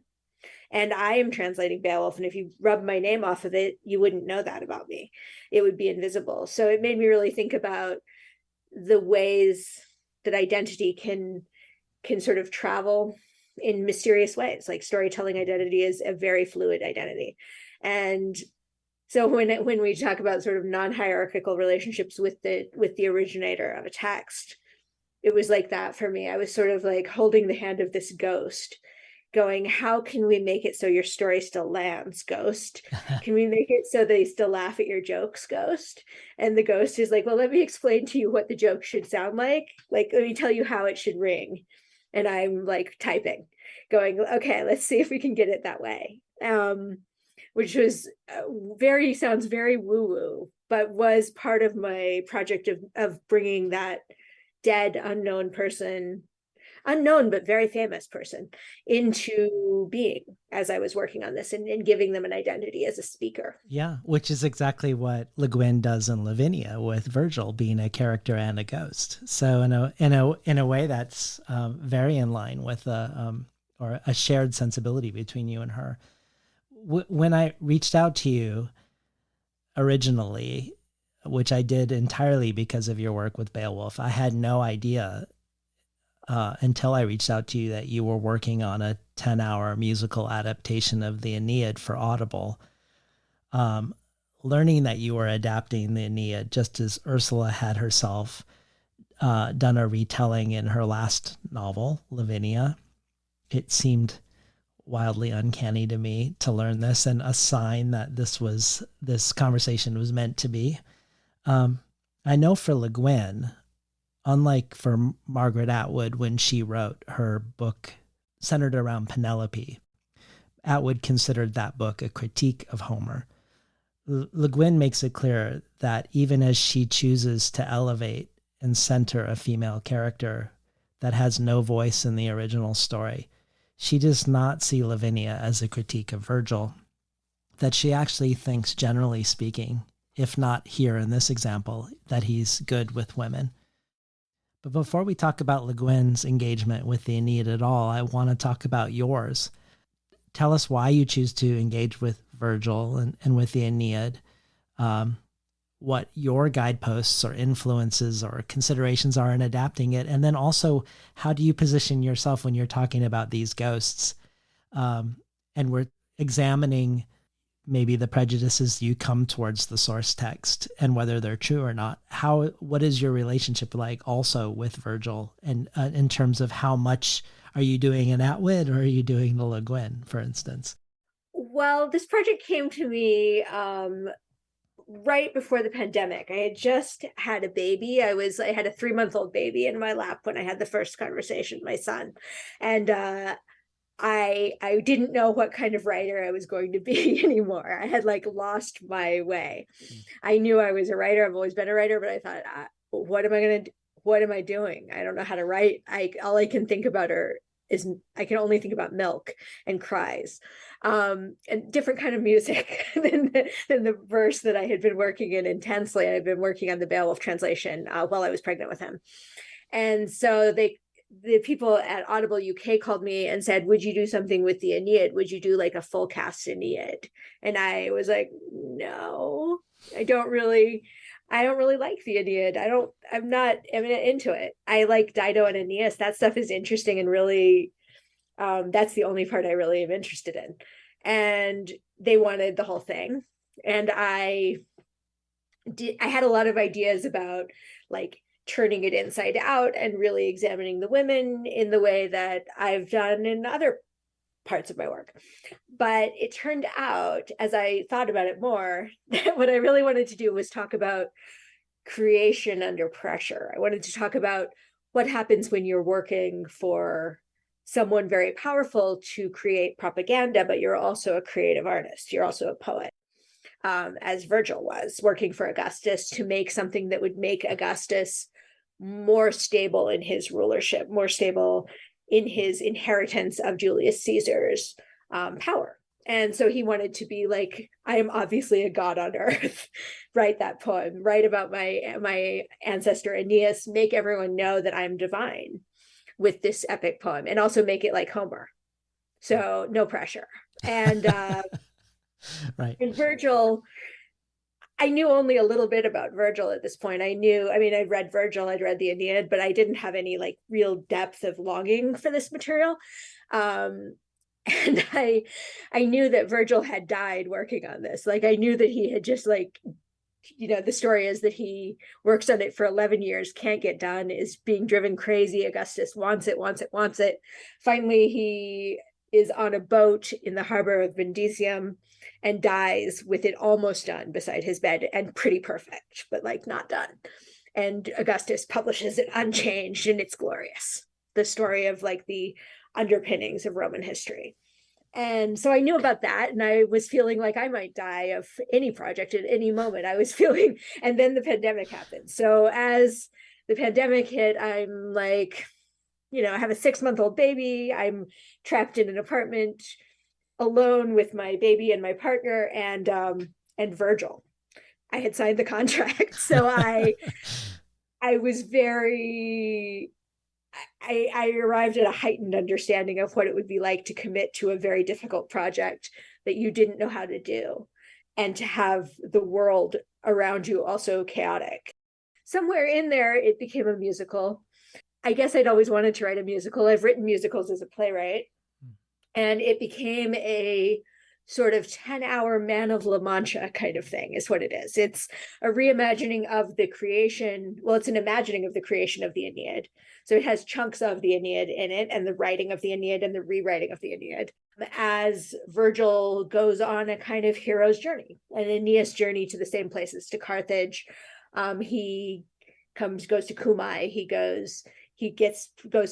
and I am translating Beowulf. And if you rub my name off of it, you wouldn't know that about me. It would be invisible. So it made me really think about the ways that identity can sort of travel in mysterious ways. Like, storytelling identity is a very fluid identity. And so when we talk about sort of non-hierarchical relationships with the originator of a text, it was like that for me. I was sort of like holding the hand of this ghost, going, how can we make it so your story still lands, ghost? Can we make it so they still laugh at your jokes, ghost? And the ghost is like, well, let me explain to you what the joke should sound like. Like, let me tell you how it should ring. And I'm like typing, going, okay, let's see if we can get it that way. Which was sounds very woo-woo, but was part of my project of bringing that dead, unknown but very famous person into being as I was working on this, and giving them an identity as a speaker. Yeah, which is exactly what Le Guin does in Lavinia, with Virgil being a character and a ghost. So in a way, that's very in line with or a shared sensibility between you and her. When I reached out to you originally, which I did entirely because of your work with Beowulf, I had no idea until I reached out to you that you were working on a 10-hour musical adaptation of the Aeneid for Audible. Learning that you were adapting the Aeneid, just as Ursula had herself done a retelling in her last novel, Lavinia, it seemed wildly uncanny to me to learn this, and a sign that this conversation was meant to be. I know for Le Guin, unlike for Margaret Atwood when she wrote her book centered around Penelope, Atwood considered that book a critique of Homer. Le Guin makes it clear that even as she chooses to elevate and center a female character that has no voice in the original story, she does not see Lavinia as a critique of Virgil, that she actually thinks, generally speaking, if not here in this example, that he's good with women. But before we talk about Le Guin's engagement with the Aeneid at all, I want to talk about yours. Tell us why you choose to engage with Virgil and with the Aeneid, what your guideposts or influences or considerations are in adapting it, and then also how do you position yourself when you're talking about these ghosts, and we're examining maybe the prejudices you come towards the source text and whether they're true or not. What is your relationship like also with Virgil, and in terms of how much are you doing an Atwood or are you doing the Le Guin, for instance? Well, this project came to me right before the pandemic. I had just had a baby. I had a 3-month-old baby in my lap when I had the first conversation with my son. And I didn't know what kind of writer I was going to be anymore. I had like lost my way. I knew I was a writer. I've always been a writer, but I thought, what am I going to do? What am I doing? I don't know how to write. All I can think about I can only think about milk and cries, and different kind of music than the verse that I had been working in intensely. I've been working on the Beowulf translation while I was pregnant with him. And so the people at Audible UK called me and said, would you do something with the Aeneid? Would you do like a full cast Aeneid? And I was like, no, I don't really like the Aeneid. I'm not into it. I like Dido and Aeneas. That stuff is interesting and really, that's the only part I really am interested in. And they wanted the whole thing. And I had a lot of ideas about like turning it inside out and really examining the women in the way that I've done in other parts of my work. But it turned out, as I thought about it more, that what I really wanted to do was talk about creation under pressure. I wanted to talk about what happens when you're working for someone very powerful to create propaganda, but you're also a creative artist. You're also a poet, as Virgil was, working for Augustus to make something that would make Augustus more stable in his rulership, more stable in his inheritance of Julius Caesar's power. And so he wanted to be like, I am obviously a god on earth. Write that poem, write about my ancestor Aeneas, make everyone know that I'm divine with this epic poem, and also make it like Homer. So no pressure. And Right. and Virgil, I knew only a little bit about Virgil at this point. I'd read Virgil, I'd read the Aeneid, but I didn't have any like real depth of longing for this material. And I knew that Virgil had died working on this. Like, I knew that he had just like, the story is that he works on it for 11 years, can't get done, is being driven crazy. Augustus wants it. Finally, he is on a boat in the harbor of Brundisium and dies with it almost done beside his bed, and pretty perfect, but like not done. And Augustus publishes it unchanged, and it's glorious. The story of like the underpinnings of Roman history. And so I knew about that, and I was feeling like I might die of any project at any moment. I was feeling, and then the pandemic happened. So as the pandemic hit, I'm like, I have a 6-month-old baby. I'm trapped in an apartment alone with my baby and my partner and Virgil. I had signed the contract. So I was I arrived at a heightened understanding of what it would be like to commit to a very difficult project that you didn't know how to do, and to have the world around you also chaotic. Somewhere in there, it became a musical. I guess I'd always wanted to write a musical. I've written musicals as a playwright, and it became a sort of 10-hour Man of La Mancha kind of thing is what it is. It's a reimagining of the creation. Well, it's an imagining of the creation of the Aeneid. So it has chunks of the Aeneid in it, and the writing of the Aeneid and the rewriting of the Aeneid, as Virgil goes on a kind of hero's journey, an Aeneas journey to the same places, to Carthage. He goes to Cumae. He goes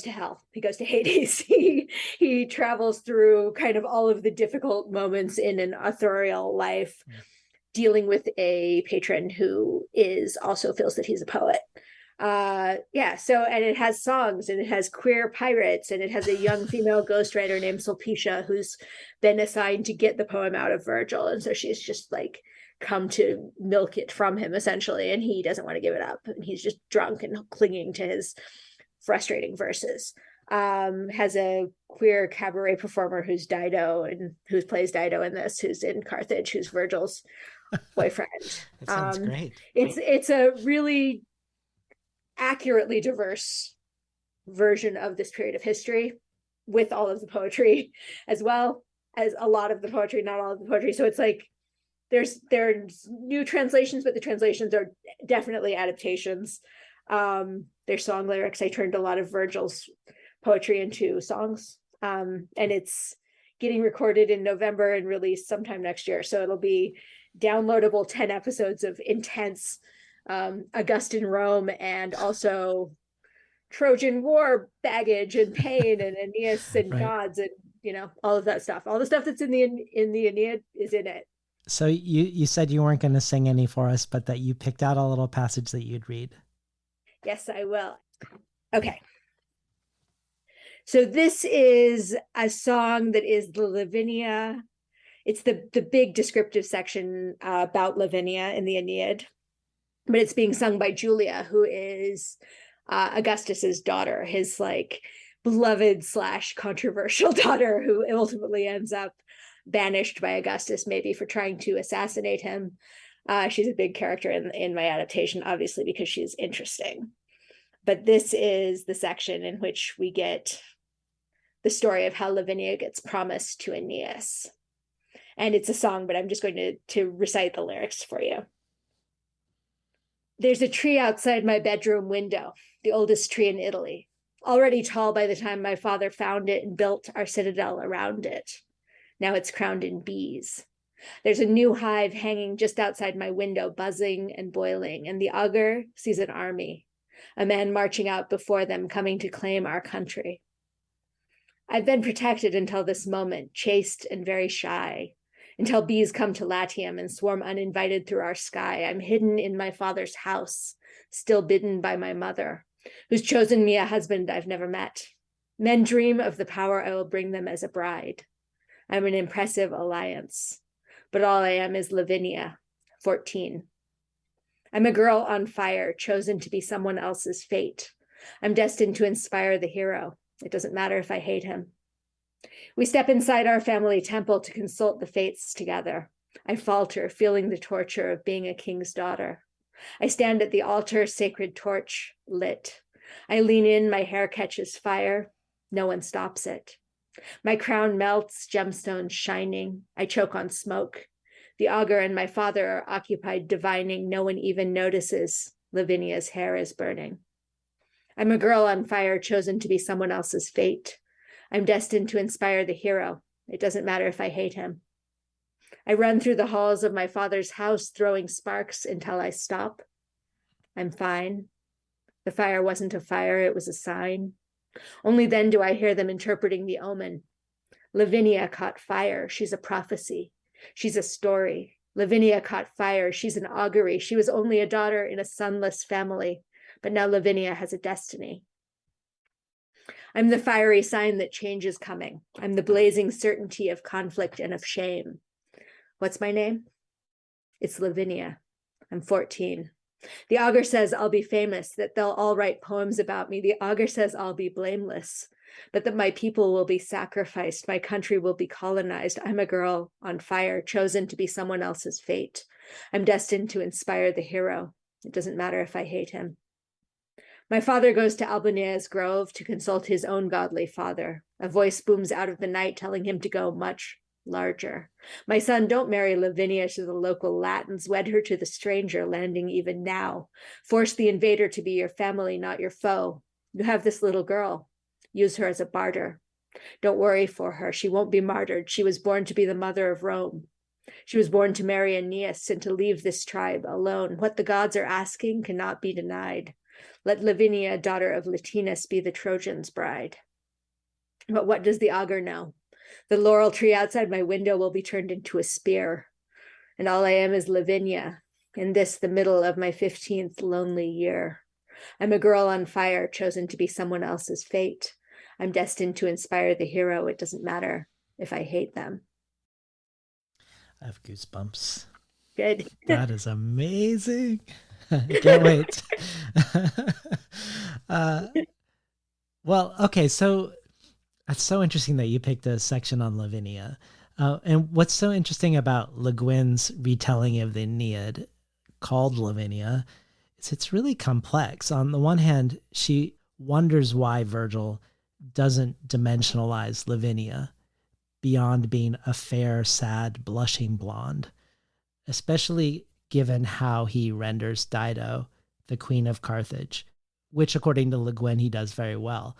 to hell. He goes to Hades. He travels through kind of all of the difficult moments in an authorial life, dealing with a patron who also feels that he's a poet. So, and it has songs, and it has queer pirates, and it has a young female ghostwriter named Sulpicia who's been assigned to get the poem out of Virgil. And so she's just like come to milk it from him essentially, and he doesn't want to give it up, and he's just drunk and clinging to his frustrating verses. Has a queer cabaret performer who's Dido, and who plays Dido in this, who's in Carthage, who's Virgil's boyfriend. That sounds great. It's a really accurately diverse version of this period of history, with all of the poetry as well as a lot of the poetry, not all of the poetry. So it's like there's new translations, but the translations are definitely adaptations. There's song lyrics. I turned a lot of Virgil's poetry into songs, and it's getting recorded in November and released sometime next year. So it'll be downloadable 10 episodes of intense Augustan Rome, and also Trojan War baggage and pain and Aeneas and gods, and all of that stuff. All the stuff that's in the Aeneid is in it. So you said you weren't going to sing any for us, but that you picked out a little passage that you'd read. Yes, I will. Okay. So this is a song that is the Lavinia. It's the big descriptive section about Lavinia in the Aeneid, but it's being sung by Julia, who is Augustus's daughter, his like beloved / controversial daughter, who ultimately ends up banished by Augustus, maybe for trying to assassinate him. She's a big character in my adaptation, obviously, because she's interesting. But this is the section in which we get the story of how Lavinia gets promised to Aeneas. And it's a song, but I'm just going to recite the lyrics for you. There's a tree outside my bedroom window, the oldest tree in Italy, already tall by the time my father found it and built our citadel around it. Now it's crowned in bees. There's a new hive hanging just outside my window, buzzing and boiling, and the augur sees an army, a man marching out before them, coming to claim our country. I've been protected until this moment, chaste and very shy, until bees come to Latium and swarm uninvited through our sky. I'm hidden in my father's house, still bidden by my mother, who's chosen me a husband I've never met. Men dream of the power I will bring them as a bride. I'm an impressive alliance, but all I am is Lavinia, 14. I'm a girl on fire, chosen to be someone else's fate. I'm destined to inspire the hero. It doesn't matter if I hate him. We step inside our family temple to consult the fates together. I falter, feeling the torture of being a king's daughter. I stand at the altar, sacred torch lit. I lean in, my hair catches fire. No one stops it. My crown melts, gemstones shining. I choke on smoke. The augur and my father are occupied divining. No one even notices Lavinia's hair is burning. I'm a girl on fire, chosen to be someone else's fate. I'm destined to inspire the hero. It doesn't matter if I hate him. I run through the halls of my father's house, throwing sparks until I stop. I'm fine. The fire wasn't a fire, it was a sign. Only then do I hear them interpreting the omen. Lavinia caught fire. She's a prophecy. She's a story. Lavinia caught fire. She's an augury. She was only a daughter in a sonless family, but now Lavinia has a destiny. I'm the fiery sign that change is coming. I'm the blazing certainty of conflict and of shame. What's my name? It's Lavinia. I'm 14. The augur says I'll be famous, that they'll all write poems about me. The augur says I'll be blameless, but that my people will be sacrificed. My country will be colonized. I'm a girl on fire, chosen to be someone else's fate. I'm destined to inspire the hero. It doesn't matter if I hate him. My father goes to Albanea's grove to consult his own godly father. A voice booms out of the night telling him to go much larger. My son, don't marry Lavinia to the local Latins. Wed her to the stranger landing even now. Force the invader to be your family, not your foe. You have this little girl. Use her as a barter. Don't worry for her. She won't be martyred. She was born to be the mother of Rome. She was born to marry Aeneas and to leave this tribe alone. What the gods are asking cannot be denied. Let Lavinia, daughter of Latinus, be the Trojan's bride. But what does the augur know? The laurel tree outside my window will be turned into a spear. And all I am is Lavinia, in this, the middle of my 15th lonely year. I'm a girl on fire, chosen to be someone else's fate. I'm destined to inspire the hero. It doesn't matter if I hate them. I have goosebumps. Good. That is amazing. Can't wait. Well, okay, so it's so interesting that you picked a section on Lavinia. And what's so interesting about Le Guin's retelling of the Aeneid, called Lavinia, is it's really complex. On the one hand, she wonders why Virgil doesn't dimensionalize Lavinia beyond being a fair, sad, blushing blonde, especially given how he renders Dido, the queen of Carthage, which according to Le Guin, he does very well.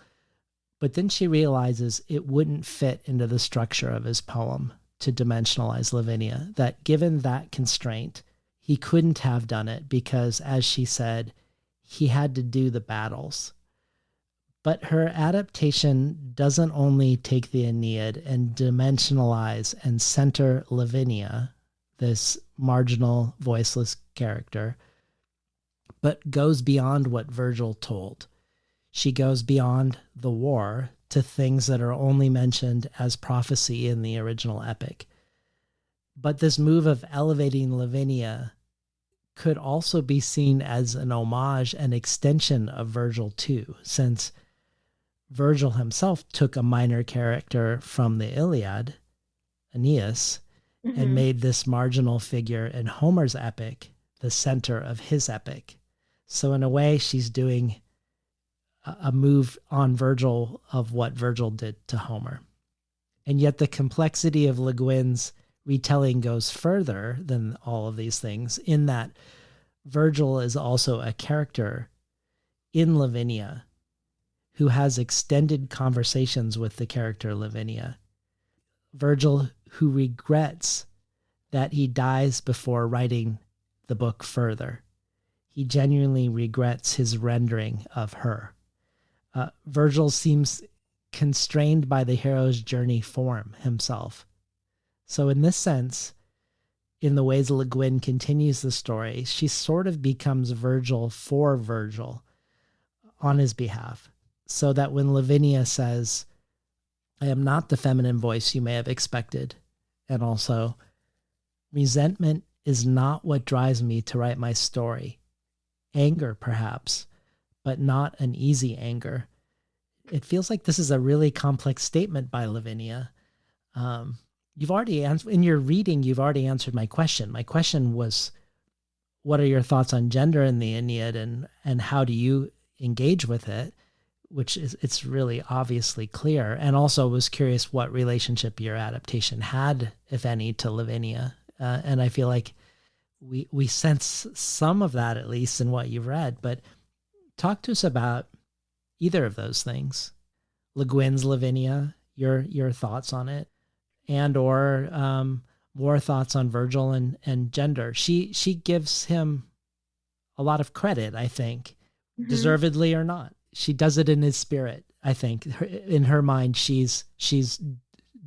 But then she realizes it wouldn't fit into the structure of his poem to dimensionalize Lavinia, that given that constraint, he couldn't have done it because, as she said, he had to do the battles. But her adaptation doesn't only take the Aeneid and dimensionalize and center Lavinia, this marginal, voiceless character, but goes beyond what Virgil told. She goes beyond the war to things that are only mentioned as prophecy in the original epic. But this move of elevating Lavinia could also be seen as an homage and extension of Virgil too, since Virgil himself took a minor character from the Iliad, Aeneas, and made this marginal figure in Homer's epic the center of his epic. So in a way, she's doing a move on Virgil of what Virgil did to Homer. And yet the complexity of Le Guin's retelling goes further than all of these things, in that Virgil is also a character in Lavinia who has extended conversations with the character Lavinia. Virgil, who regrets that he dies before writing the book further. He genuinely regrets his rendering of her. Virgil seems constrained by the hero's journey form himself. So in this sense, in the ways Le Guin continues the story, she sort of becomes Virgil for Virgil on his behalf. So that when Lavinia says, I am not the feminine voice you may have expected, and also, resentment is not what drives me to write my story. Anger, perhaps, but not an easy anger. It feels like this is a really complex statement by Lavinia. You've already answered, in your reading, you've already answered my question. My question was, what are your thoughts on gender in the Aeneid, and how do you engage with it? Which is, it's really obviously clear. And also was curious what relationship your adaptation had, if any, to Lavinia. And I feel like we sense some of that, at least in what you've read. But talk to us about either of those things. Le Guin's Lavinia, your thoughts on it, and or more thoughts on Virgil and gender. She gives him a lot of credit, I think, deservedly or not. She does it in his spirit, I think. In her mind, she's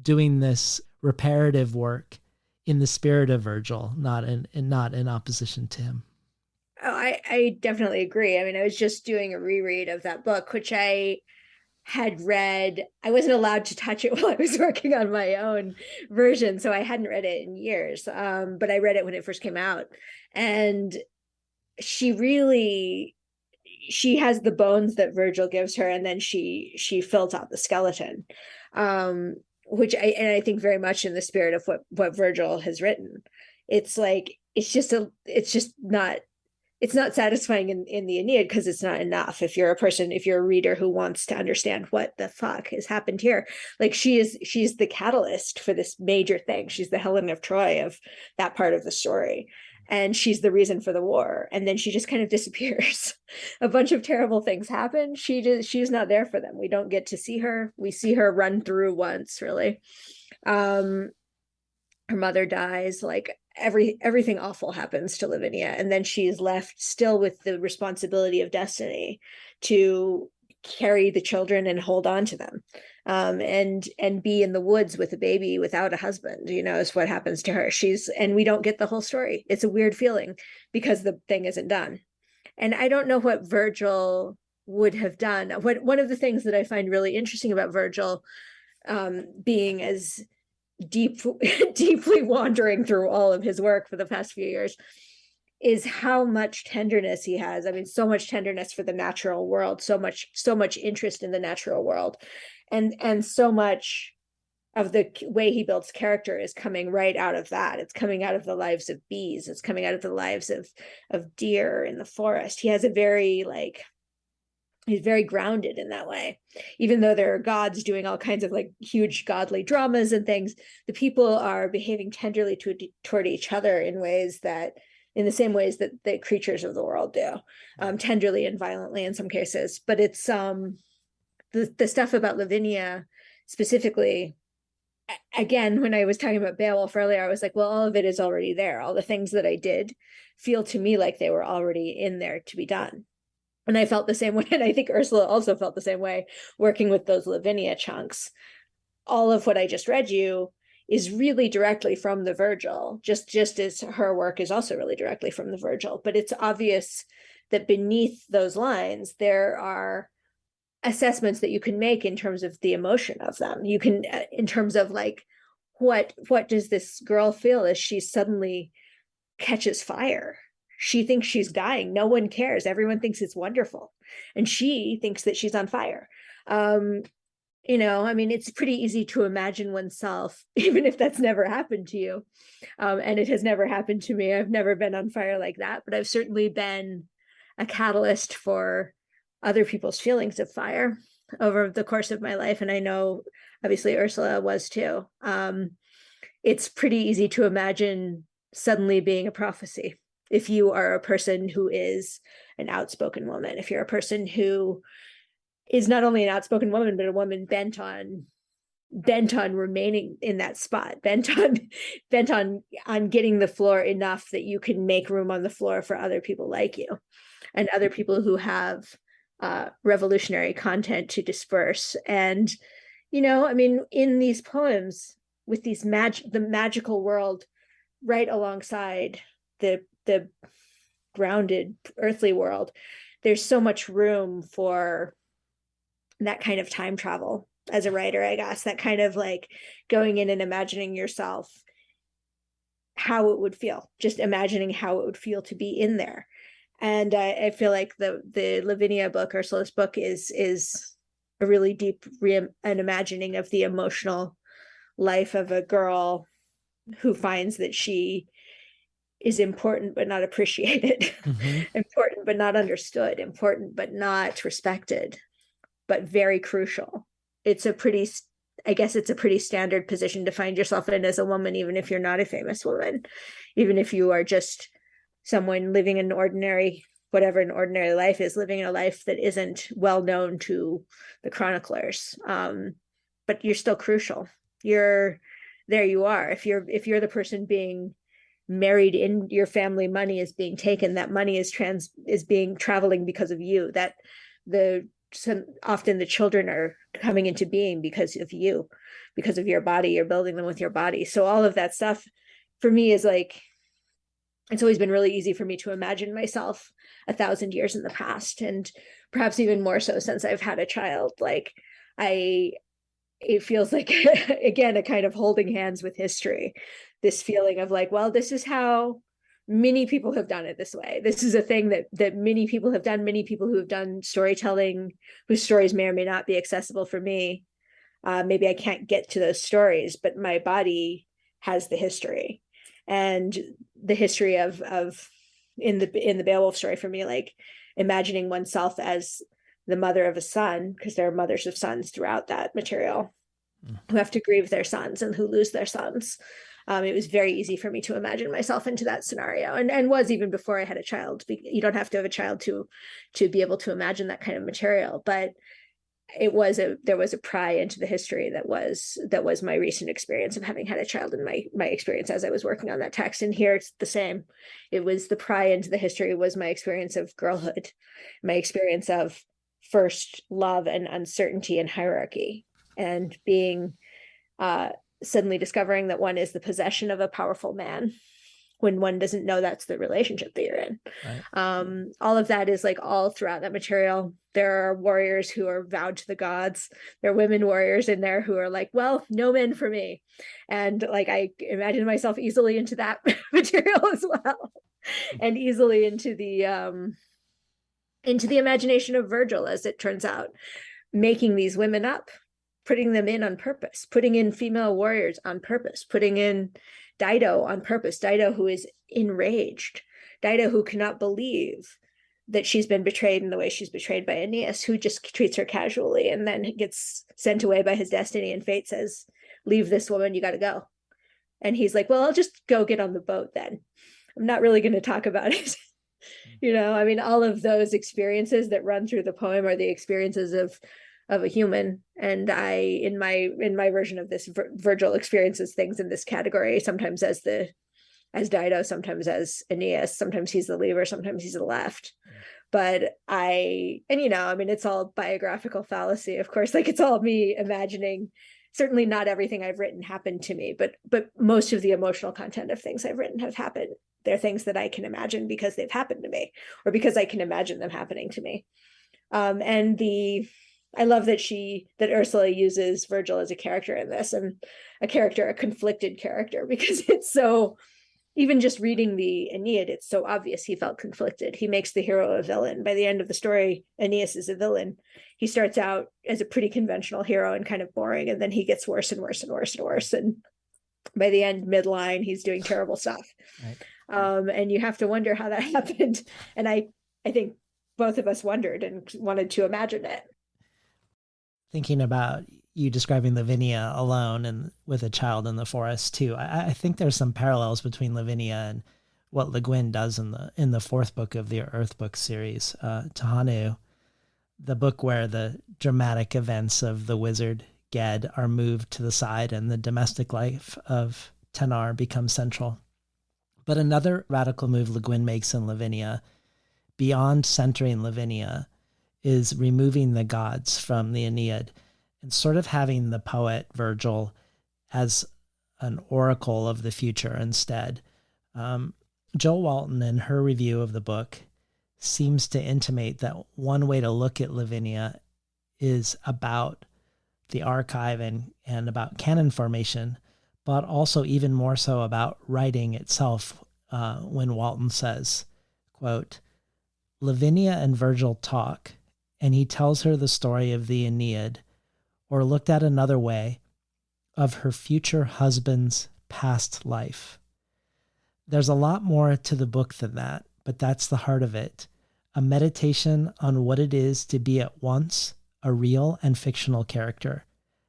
doing this reparative work in the spirit of Virgil, not in opposition to him. Oh, I definitely agree. I mean, I was just doing a reread of that book, which I had read. I wasn't allowed to touch it while I was working on my own version, so I hadn't read it in years. But I read it when it first came out. And she has the bones that Virgil gives her, and then she fills out the skeleton, which I think very much in the spirit of what Virgil has written. It's like it's not satisfying in the Aeneid because it's not enough. If you're a reader who wants to understand what the fuck has happened here, like she's the catalyst for this major thing. She's the Helen of Troy of that part of the story. And she's the reason for the war. And then she just kind of disappears. A bunch of terrible things happen. She's not there for them. We don't get to see her. We see her run through once, really. Her mother dies, like everything awful happens to Lavinia. And then she's left still with the responsibility of destiny to carry the children and hold on to them. And be in the woods with a baby without a husband, is what happens to her. And we don't get the whole story. It's a weird feeling because the thing isn't done. And I don't know what Virgil would have done. One of the things that I find really interesting about Virgil, being as deeply wandering through all of his work for the past few years, is how much tenderness he has. I mean, so much tenderness for the natural world, so much interest in the natural world. And so much of the way he builds character is coming right out of that. It's coming out of the lives of bees. It's coming out of the lives of deer in the forest. He has he's very grounded in that way. Even though there are gods doing all kinds of like huge godly dramas and things, the people are behaving tenderly toward each other in the same ways that the creatures of the world do, tenderly and violently in some cases. But it's the stuff about Lavinia specifically, again, when I was talking about Beowulf earlier, I was like, well, all of it is already there. All the things that I did feel to me like they were already in there to be done. And I felt the same way, and I think Ursula also felt the same way working with those Lavinia chunks. All of what I just read you is really directly from the Virgil, just as her work is also really directly from the Virgil. But it's obvious that beneath those lines, there are assessments that you can make in terms of the emotion of them. You can, in terms of like, what does this girl feel as she suddenly catches fire? She thinks she's dying. No one cares. Everyone thinks it's wonderful. And she thinks that she's on fire. I mean, it's pretty easy to imagine oneself, even if that's never happened to you. And it has never happened to me. I've never been on fire like that, but I've certainly been a catalyst for other people's feelings of fire over the course of my life. And I know, obviously, Ursula was too. It's pretty easy to imagine suddenly being a prophecy. If you are a person who is an outspoken woman, if you're a person who is not only an outspoken woman, but a woman bent on remaining in that spot, bent on getting the floor enough that you can make room on the floor for other people like you and other people who have revolutionary content to disperse. And, I mean, in these poems with these the magical world right alongside the grounded earthly world, there's so much room for that kind of time travel as a writer, I guess, that kind of like going in and imagining yourself how it would feel, just imagining how it would feel to be in there. And I feel like the Lavinia book, Ursula's book, is a really deep an imagining of the emotional life of a girl who finds that she is important but not appreciated, important but not understood, important but not respected, but very crucial. It's a pretty standard position to find yourself in as a woman, even if you're not a famous woman, even if you are just someone living an ordinary, whatever an ordinary life is, living in a life that isn't well known to the chroniclers. But you're still crucial. There you are. If you're the person being married in your family, money is being taken, that money is traveling because of you, that often the children are coming into being because of you, because of your body, you're building them with your body. So all of that stuff for me is like, it's always been really easy for me to imagine myself 1,000 years in the past, and perhaps even more so since I've had a child. Like it feels like, again, a kind of holding hands with history, this feeling of like, well, this is how many people have done it this way. This is a thing that many people have done, many people who have done storytelling, whose stories may or may not be accessible for me. Maybe I can't get to those stories, but my body has the history. And the history of in the Beowulf story for me, like imagining oneself as the mother of a son, because there are mothers of sons throughout that material who have to grieve their sons and who lose their sons. It was very easy for me to imagine myself into that scenario, and was even before I had a child. You don't have to have a child to be able to imagine that kind of material, but there was a pry into the history that was my recent experience of having had a child, and my experience as I was working on that text. And here it's the same. It was the pry into the history was my experience of girlhood, my experience of first love and uncertainty and hierarchy, and being suddenly discovering that one is the possession of a powerful man when one doesn't know that's the relationship that you're in. Right. All of that is like all throughout that material. There are warriors who are vowed to the gods. There are women warriors in there who are like, well, no men for me. And like, I imagine myself easily into that material as well. And easily into the imagination of Virgil, as it turns out, making these women up, putting them in on purpose, putting in female warriors on purpose, putting in Dido on purpose, Dido who is enraged, Dido who cannot believe that she's been betrayed in the way she's betrayed by Aeneas, who just treats her casually and then gets sent away by his destiny, and fate says, leave this woman, you got to go. And he's like, well, I'll just go get on the boat then. I'm not really going to talk about it. I mean, all of those experiences that run through the poem are the experiences of a human. And I, in my version of this, Virgil experiences things in this category, sometimes as Dido, sometimes as Aeneas, sometimes he's the lever, sometimes he's the left. But I mean, it's all biographical fallacy, of course, like it's all me imagining. Certainly not everything I've written happened to me, but most of the emotional content of things I've written have happened. They're things that I can imagine because they've happened to me, or because I can imagine them happening to me. I love that Ursula uses Virgil as a character in this, and a conflicted character, because it's so, even just reading the Aeneid, it's so obvious he felt conflicted. He makes the hero a villain. By the end of the story, Aeneas is a villain. He starts out as a pretty conventional hero and kind of boring, and then he gets worse and worse and worse and worse. And by the end, midline, he's doing terrible stuff. Right. And you have to wonder how that happened. And I think both of us wondered and wanted to imagine it. Thinking about you describing Lavinia alone and with a child in the forest too, I think there's some parallels between Lavinia and what Le Guin does in the fourth book of the Earth Book series, Tahanu, the book where the dramatic events of the wizard Ged are moved to the side and the domestic life of Tenar becomes central. But another radical move Le Guin makes in Lavinia, beyond centering Lavinia, is removing the gods from the Aeneid and sort of having the poet Virgil as an oracle of the future instead. Jo Walton, in her review of the book, seems to intimate that one way to look at Lavinia is about the archive and about canon formation, but also even more so about writing itself, when Walton says, quote, Lavinia and Virgil talk, and he tells her the story of the Aeneid, or looked at another way, of her future husband's past life. There's a lot more to the book than that, but that's the heart of it. A meditation on what it is to be at once a real and fictional character,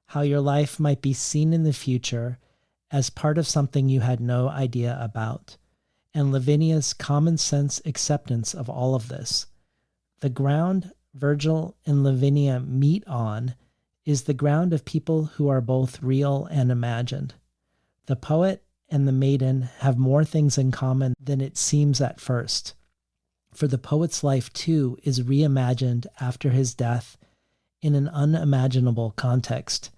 how your life might be seen in the future as part of something you had no idea about, and Lavinia's common sense acceptance of all of this. The ground Virgil and Lavinia meet on is the ground of people who are both real and imagined. The poet and the maiden have more things in common than it seems at first. For the poet's life, too, is reimagined after his death in an unimaginable context.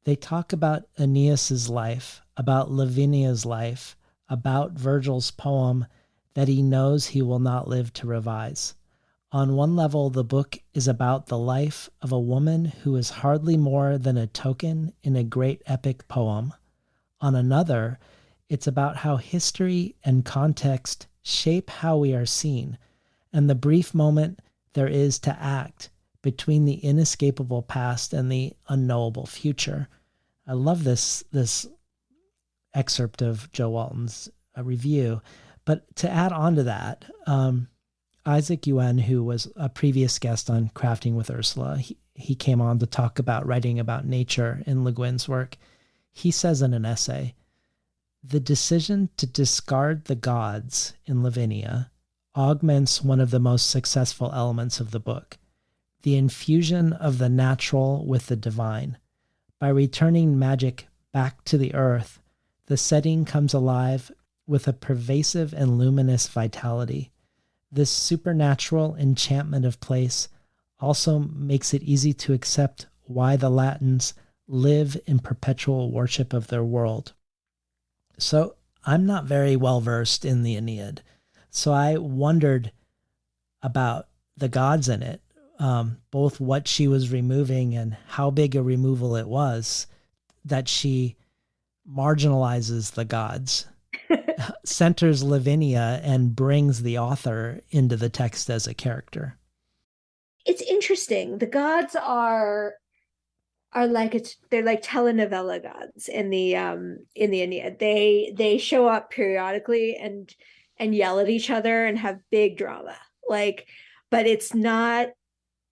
They talk about Aeneas's life, about Lavinia's life, about Virgil's poem that he knows he will not live to revise. On one level, the book is about the life of a woman who is hardly more than a token in a great epic poem. On another, it's about how history and context shape how we are seen, and the brief moment there is to act between the inescapable past and the unknowable future. I love this excerpt of Jo Walton's review. But to add on to that, Isaac Yuen, who was a previous guest on Crafting with Ursula, he came on to talk about writing about nature in Le Guin's work. He says in an essay, the decision to discard the gods in Lavinia augments one of the most successful elements of the book, the infusion of the natural with the divine. By returning magic back to the earth, the setting comes alive with a pervasive and luminous vitality. This supernatural enchantment of place also makes it easy to accept why the Latins live in perpetual worship of their world. So I'm not very well versed in the Aeneid, so I wondered about the gods in it, both what she was removing and how big a removal it was that she marginalizes the gods, centers Lavinia, and brings the author into the text as a character. It's interesting. The gods are they're like telenovela gods in the Aeneid. They show up periodically and yell at each other and have big drama. But it's not.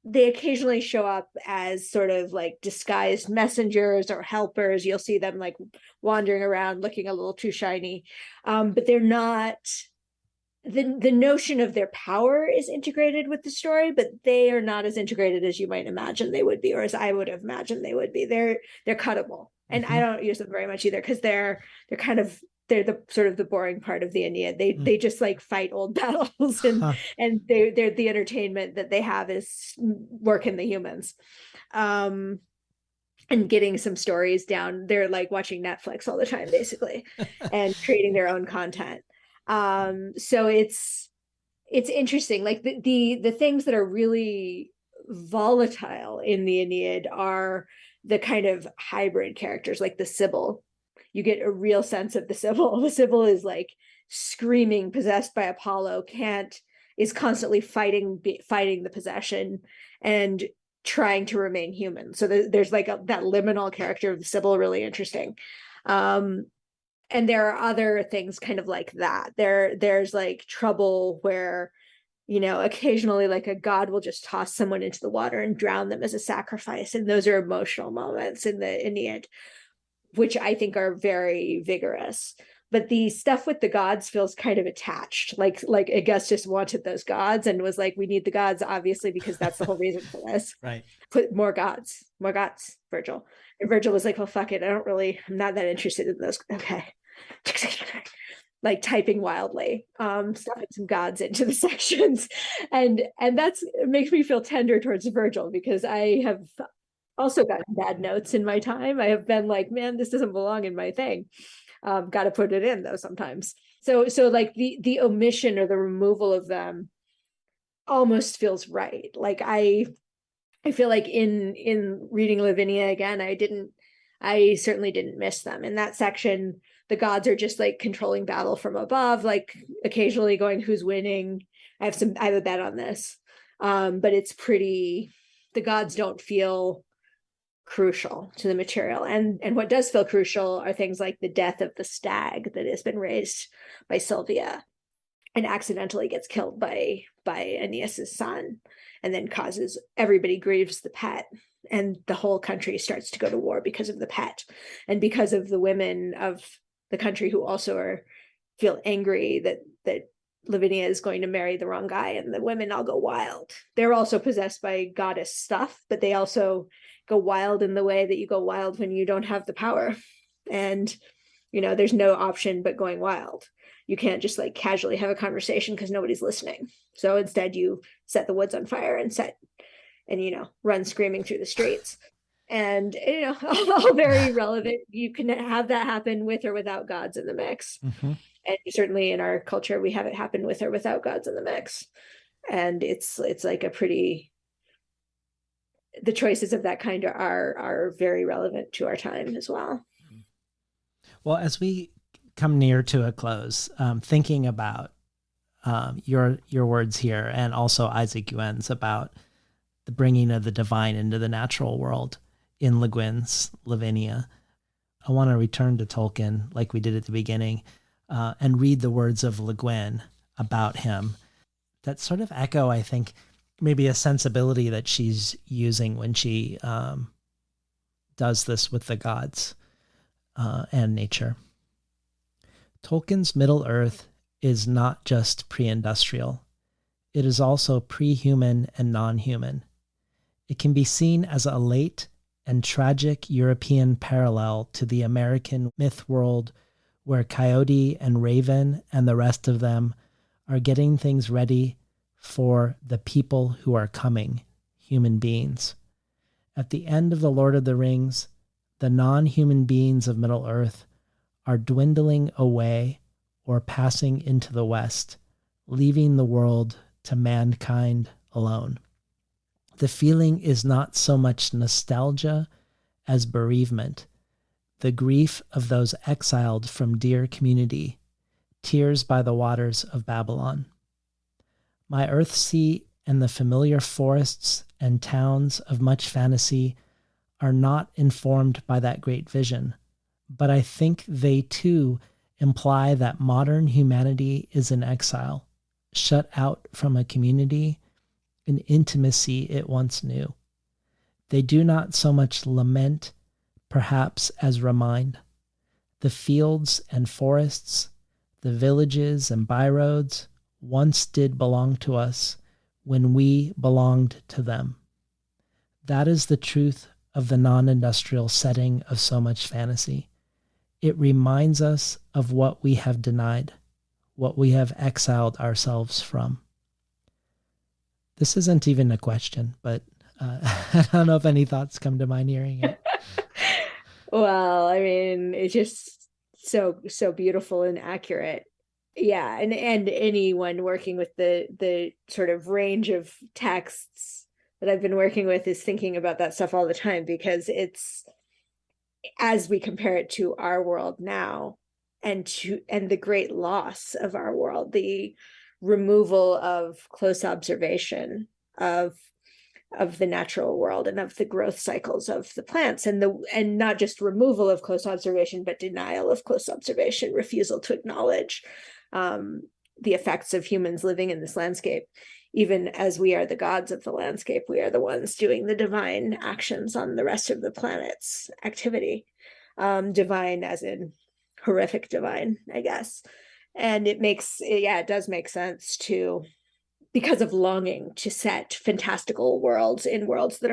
They occasionally show up as sort of like disguised messengers or helpers. You'll see them like wandering around looking a little too shiny, but they're not. The notion of their power is integrated with the story, but they are not as integrated as you might imagine they would be, or as I would have imagined they would be. They're cuttable, and I don't use them very much either because they're the sort of the boring part of the Aeneid. They just like fight old battles, and they're the entertainment that they have is working the humans, and getting some stories down. They're like watching Netflix all the time, basically, and creating their own content. So it's interesting. Like the things that are really volatile in the Aeneid are the kind of hybrid characters, like the Sibyl. You get a real sense of the Sibyl. The Sibyl is like screaming, possessed by Apollo, is constantly fighting the possession and trying to remain human. So there's like that liminal character of the Sibyl, really interesting. And there are other things kind of like that. There's like trouble where, occasionally like a god will just toss someone into the water and drown them as a sacrifice. And those are emotional moments in the Aeneid, which I think are very vigorous. but the stuff with the gods feels kind of attached. Like Augustus wanted those gods and was like, we need the gods, obviously, because that's the whole reason for this. Right. Put more gods, Virgil. And Virgil was like, well, fuck it. I'm not that interested in those. Okay. Like typing wildly, stuffing some gods into the sections. And it makes me feel tender towards Virgil, because I have also gotten bad notes in my time. I have been like, man, this doesn't belong in my thing. Got to put it in though sometimes. So like the omission or the removal of them almost feels right. Like I feel like in reading Lavinia again, I certainly didn't miss them. In that section, the gods are just like controlling battle from above, like occasionally going, who's winning? I have a bet on this. But it's pretty, the gods don't feel crucial to the material. And what does feel crucial are things like the death of the stag that has been raised by Sylvia and accidentally gets killed by Aeneas's son, and then everybody grieves the pet, and the whole country starts to go to war because of the pet, and because of the women of the country who also feel angry that Lavinia is going to marry the wrong guy, and the women all go wild. They're also possessed by goddess stuff, but they also go wild in the way that you go wild when you don't have the power. And, there's no option but going wild. You can't just like casually have a conversation because nobody's listening. So instead you set the woods on fire and run screaming through the streets. And, all very relevant. You can have that happen with or without gods in the mix. Mm-hmm. And certainly in our culture, we have it happen with or without gods in the mix. And it's like the choices of that kind are very relevant to our time as well. Well, as we come near to a close, thinking about your words here, and also Isaac Guin's about the bringing of the divine into the natural world in Le Guin's Lavinia, I want to return to Tolkien like we did at the beginning, and read the words of Le Guin about him that sort of echo, I think, maybe a sensibility that she's using when she does this with the gods and nature. Tolkien's Middle-earth is not just pre-industrial. It is also pre-human and non-human. It can be seen as a late and tragic European parallel to the American myth world, where Coyote and Raven and the rest of them are getting things ready for the people who are coming, human beings. At the end of The Lord of the Rings, the non-human beings of Middle-earth are dwindling away or passing into the West, leaving the world to mankind alone. The feeling is not so much nostalgia as bereavement, the grief of those exiled from dear community, tears by the waters of Babylon. My Earthsea and the familiar forests and towns of much fantasy are not informed by that great vision, but I think they too imply that modern humanity is in exile, shut out from a community, an intimacy it once knew. They do not so much lament, perhaps, as remind. The fields and forests, the villages and byroads once did belong to us when we belonged to them. That is the truth of the non-industrial setting of so much fantasy. It reminds us of what we have denied, what we have exiled ourselves from. This isn't even a question, but I don't know if any thoughts come to mind hearing it. Well, I mean, it's just so beautiful and accurate. Yeah, and anyone working with the sort of range of texts that I've been working with is thinking about that stuff all the time, because it's, as we compare it to our world now, and the great loss of our world, the removal of close observation of the natural world and of the growth cycles of the plants, and not just removal of close observation, but denial of close observation, refusal to acknowledge the effects of humans living in this landscape. Even as we are the gods of the landscape, we are the ones doing the divine actions on the rest of the planet's activity. Divine as in horrific divine, I guess. And it does make sense to, because of longing to set fantastical worlds in worlds that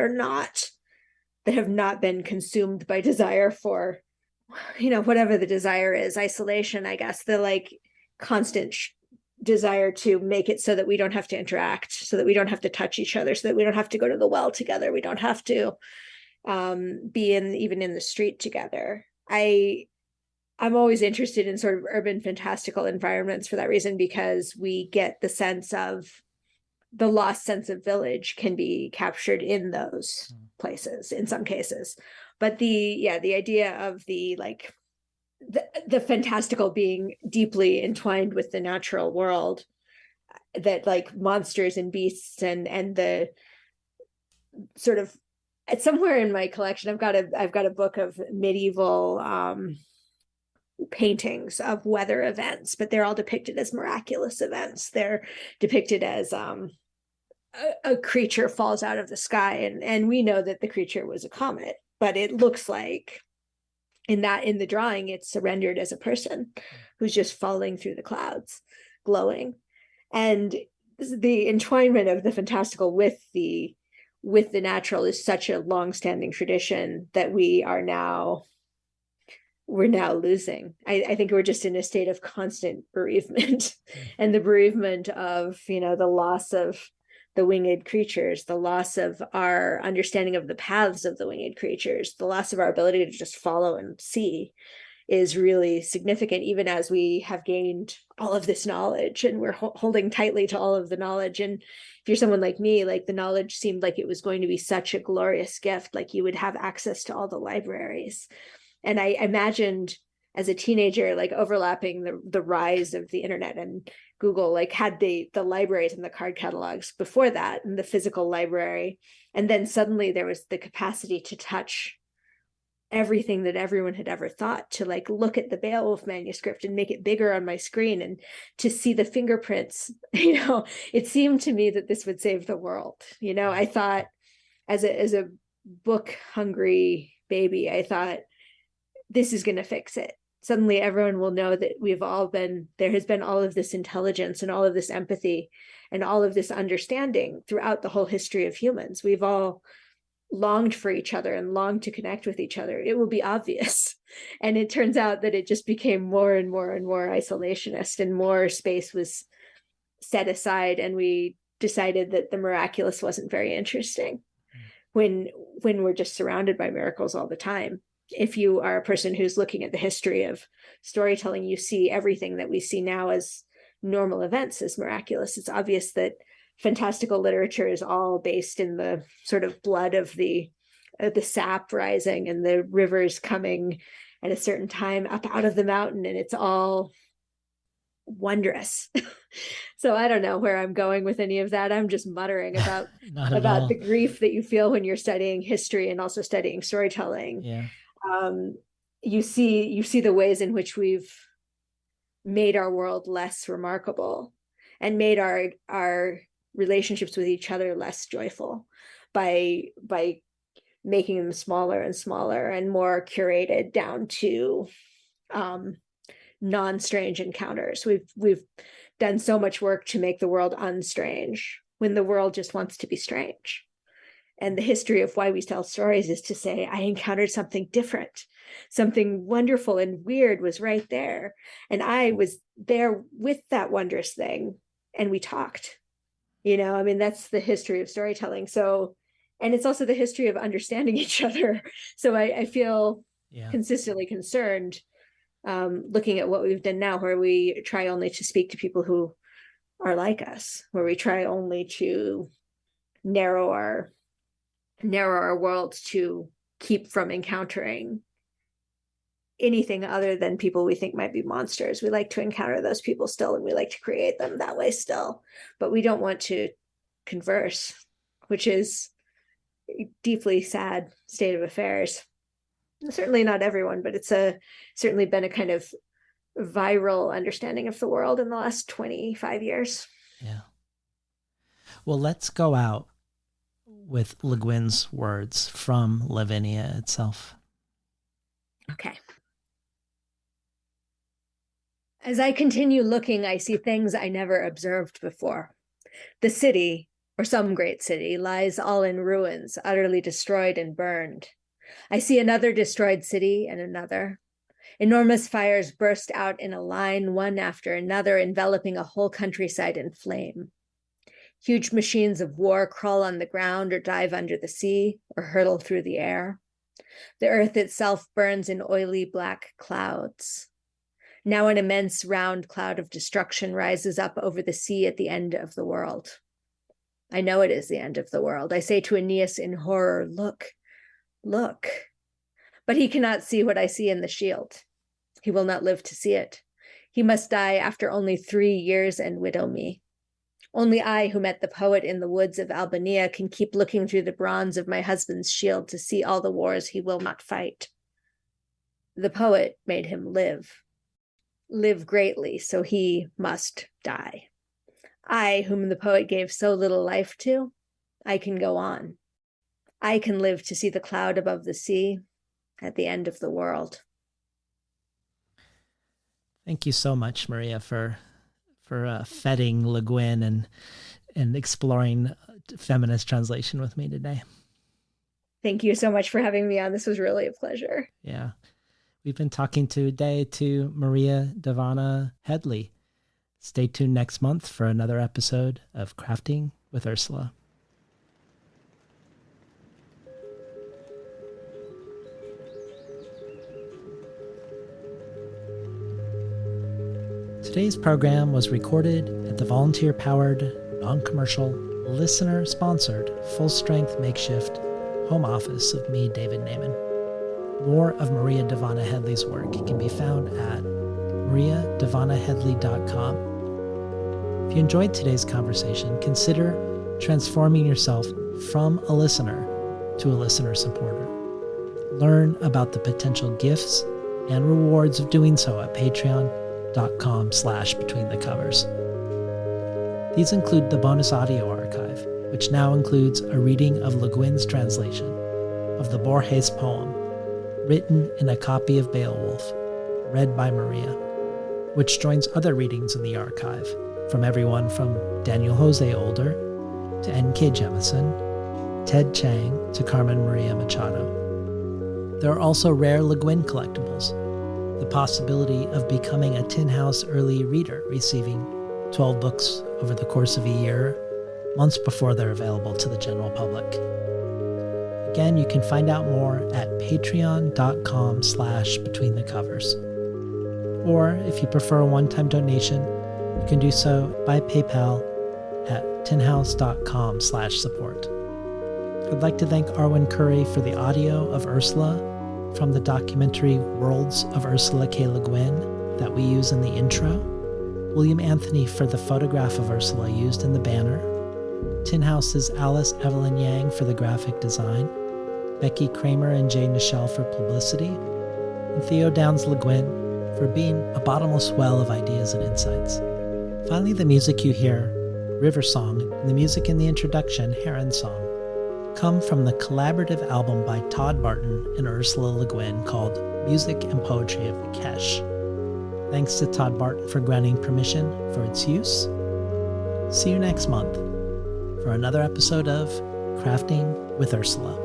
have not been consumed by desire for, whatever the desire is, isolation, I guess, the like constant desire to make it so that we don't have to interact, so that we don't have to touch each other, so that we don't have to go to the well together, we don't have to be even in the street together. I'm always interested in sort of urban fantastical environments for that reason, because we get the sense of the lost sense of village can be captured in those places in some cases. But the idea of the fantastical being deeply entwined with the natural world, that like monsters and beasts and the sort of, it's somewhere in my collection, I've got a book of medieval paintings of weather events, but they're all depicted as miraculous events. They're depicted as a creature falls out of the sky, and we know that the creature was a comet, but it looks like in the drawing it's rendered as a person who's just falling through the clouds, glowing. And the entwinement of the fantastical with the natural is such a long-standing tradition that we're now losing. I think we're just in a state of constant bereavement, and the bereavement of, the loss of the winged creatures, the loss of our understanding of the paths of the winged creatures, the loss of our ability to just follow and see is really significant, even as we have gained all of this knowledge and we're holding tightly to all of the knowledge. And if you're someone like me, like the knowledge seemed like it was going to be such a glorious gift, like you would have access to all the libraries. And I imagined as a teenager, like overlapping the rise of the internet and Google, like had the libraries and the card catalogs before that and the physical library. And then suddenly there was the capacity to touch everything that everyone had ever thought, to like look at the Beowulf manuscript and make it bigger on my screen and to see the fingerprints. It seemed to me that this would save the world. I thought as a book hungry baby, I thought this is going to fix it. Suddenly everyone will know that there has been all of this intelligence and all of this empathy and all of this understanding throughout the whole history of humans. We've all longed for each other and longed to connect with each other. It will be obvious. And it turns out that it just became more and more and more isolationist, and more space was set aside, and we decided that the miraculous wasn't very interesting when we're just surrounded by miracles all the time. If you are a person who's looking at the history of storytelling, you see everything that we see now as normal events as miraculous. It's obvious that fantastical literature is all based in the sort of blood of the sap rising and the rivers coming at a certain time up out of the mountain, and it's all wondrous. So I don't know where I'm going with any of that. I'm just muttering about the grief that you feel when you're studying history and also studying storytelling. Yeah. You see the ways in which we've made our world less remarkable and made our relationships with each other less joyful by making them smaller and smaller and more curated down to non-strange encounters. We've done so much work to make the world unstrange when the world just wants to be strange. And the history of why we tell stories is to say, I encountered something different, something wonderful and weird was right there. And I was there with that wondrous thing, and we talked. That's the history of storytelling. So, and it's also the history of understanding each other. So I feel consistently concerned looking at what we've done now, where we try only to speak to people who are like us, where we try only to narrow our world to keep from encountering anything other than people we think might be monsters. We like to encounter those people still, and we like to create them that way still, but we don't want to converse, which is a deeply sad state of affairs. Certainly not everyone, but it's certainly been a kind of viral understanding of the world in the last 25 years. Yeah. Well, let's go out with Le Guin's words from Lavinia itself. Okay. As I continue looking, I see things I never observed before. The city, or some great city, lies all in ruins, utterly destroyed and burned. I see another destroyed city and another. Enormous fires burst out in a line, one after another, enveloping a whole countryside in flame. Huge machines of war crawl on the ground or dive under the sea or hurtle through the air. The earth itself burns in oily black clouds. Now an immense round cloud of destruction rises up over the sea at the end of the world. I know it is the end of the world. I say to Aeneas in horror, look, look. But he cannot see what I see in the shield. He will not live to see it. He must die after only 3 years and widow me. Only I, who met the poet in the woods of Albania, can keep looking through the bronze of my husband's shield to see all the wars he will not fight. The poet made him live greatly, so he must die. I, whom the poet gave so little life to, I can go on. I can live to see the cloud above the sea at the end of the world. Thank you so much, Maria, for feting Le Guin and exploring feminist translation with me today. Thank you so much for having me on. This was really a pleasure. Yeah. We've been talking today to Maria Dahvana Headley. Stay tuned next month for another episode of Crafting with Ursula. Today's program was recorded at the volunteer-powered, non-commercial, listener-sponsored, full-strength makeshift home office of me, David Naiman. More of Maria Dahvana Headley's work can be found at mariadahvanaheadley.com. If you enjoyed today's conversation, consider transforming yourself from a listener to a listener supporter. Learn about the potential gifts and rewards of doing so at patreon.com/betweenthecovers. These include the bonus audio archive, which now includes a reading of Le Guin's translation of the Borges poem, written in a copy of Beowulf, read by Maria, which joins other readings in the archive from everyone from Daniel Jose Older to N.K. Jemisin, Ted Chang to Carmen Maria Machado. There are also rare Le Guin collectibles, the possibility of becoming a Tin House early reader, receiving 12 books over the course of a year, months before they're available to the general public. Again, you can find out more at patreon.com/betweenthecovers. Or if you prefer a one-time donation, you can do so by PayPal at tinhouse.com/support. I'd like to thank Arwen Curry for the audio of Ursula from the documentary Worlds of Ursula K. Le Guin that we use in the intro, William Anthony for the photograph of Ursula used in the banner, Tin House's Alice Evelyn Yang for the graphic design, Becky Kramer and Jay Nichelle for publicity, and Theo Downs Le Guin for being a bottomless well of ideas and insights. Finally, the music you hear, River Song, and the music in the introduction, Heron Song, come from the collaborative album by Todd Barton and Ursula Le Guin called Music and Poetry of the Kesh. Thanks to Todd Barton for granting permission for its use. See you next month for another episode of Crafting with Ursula.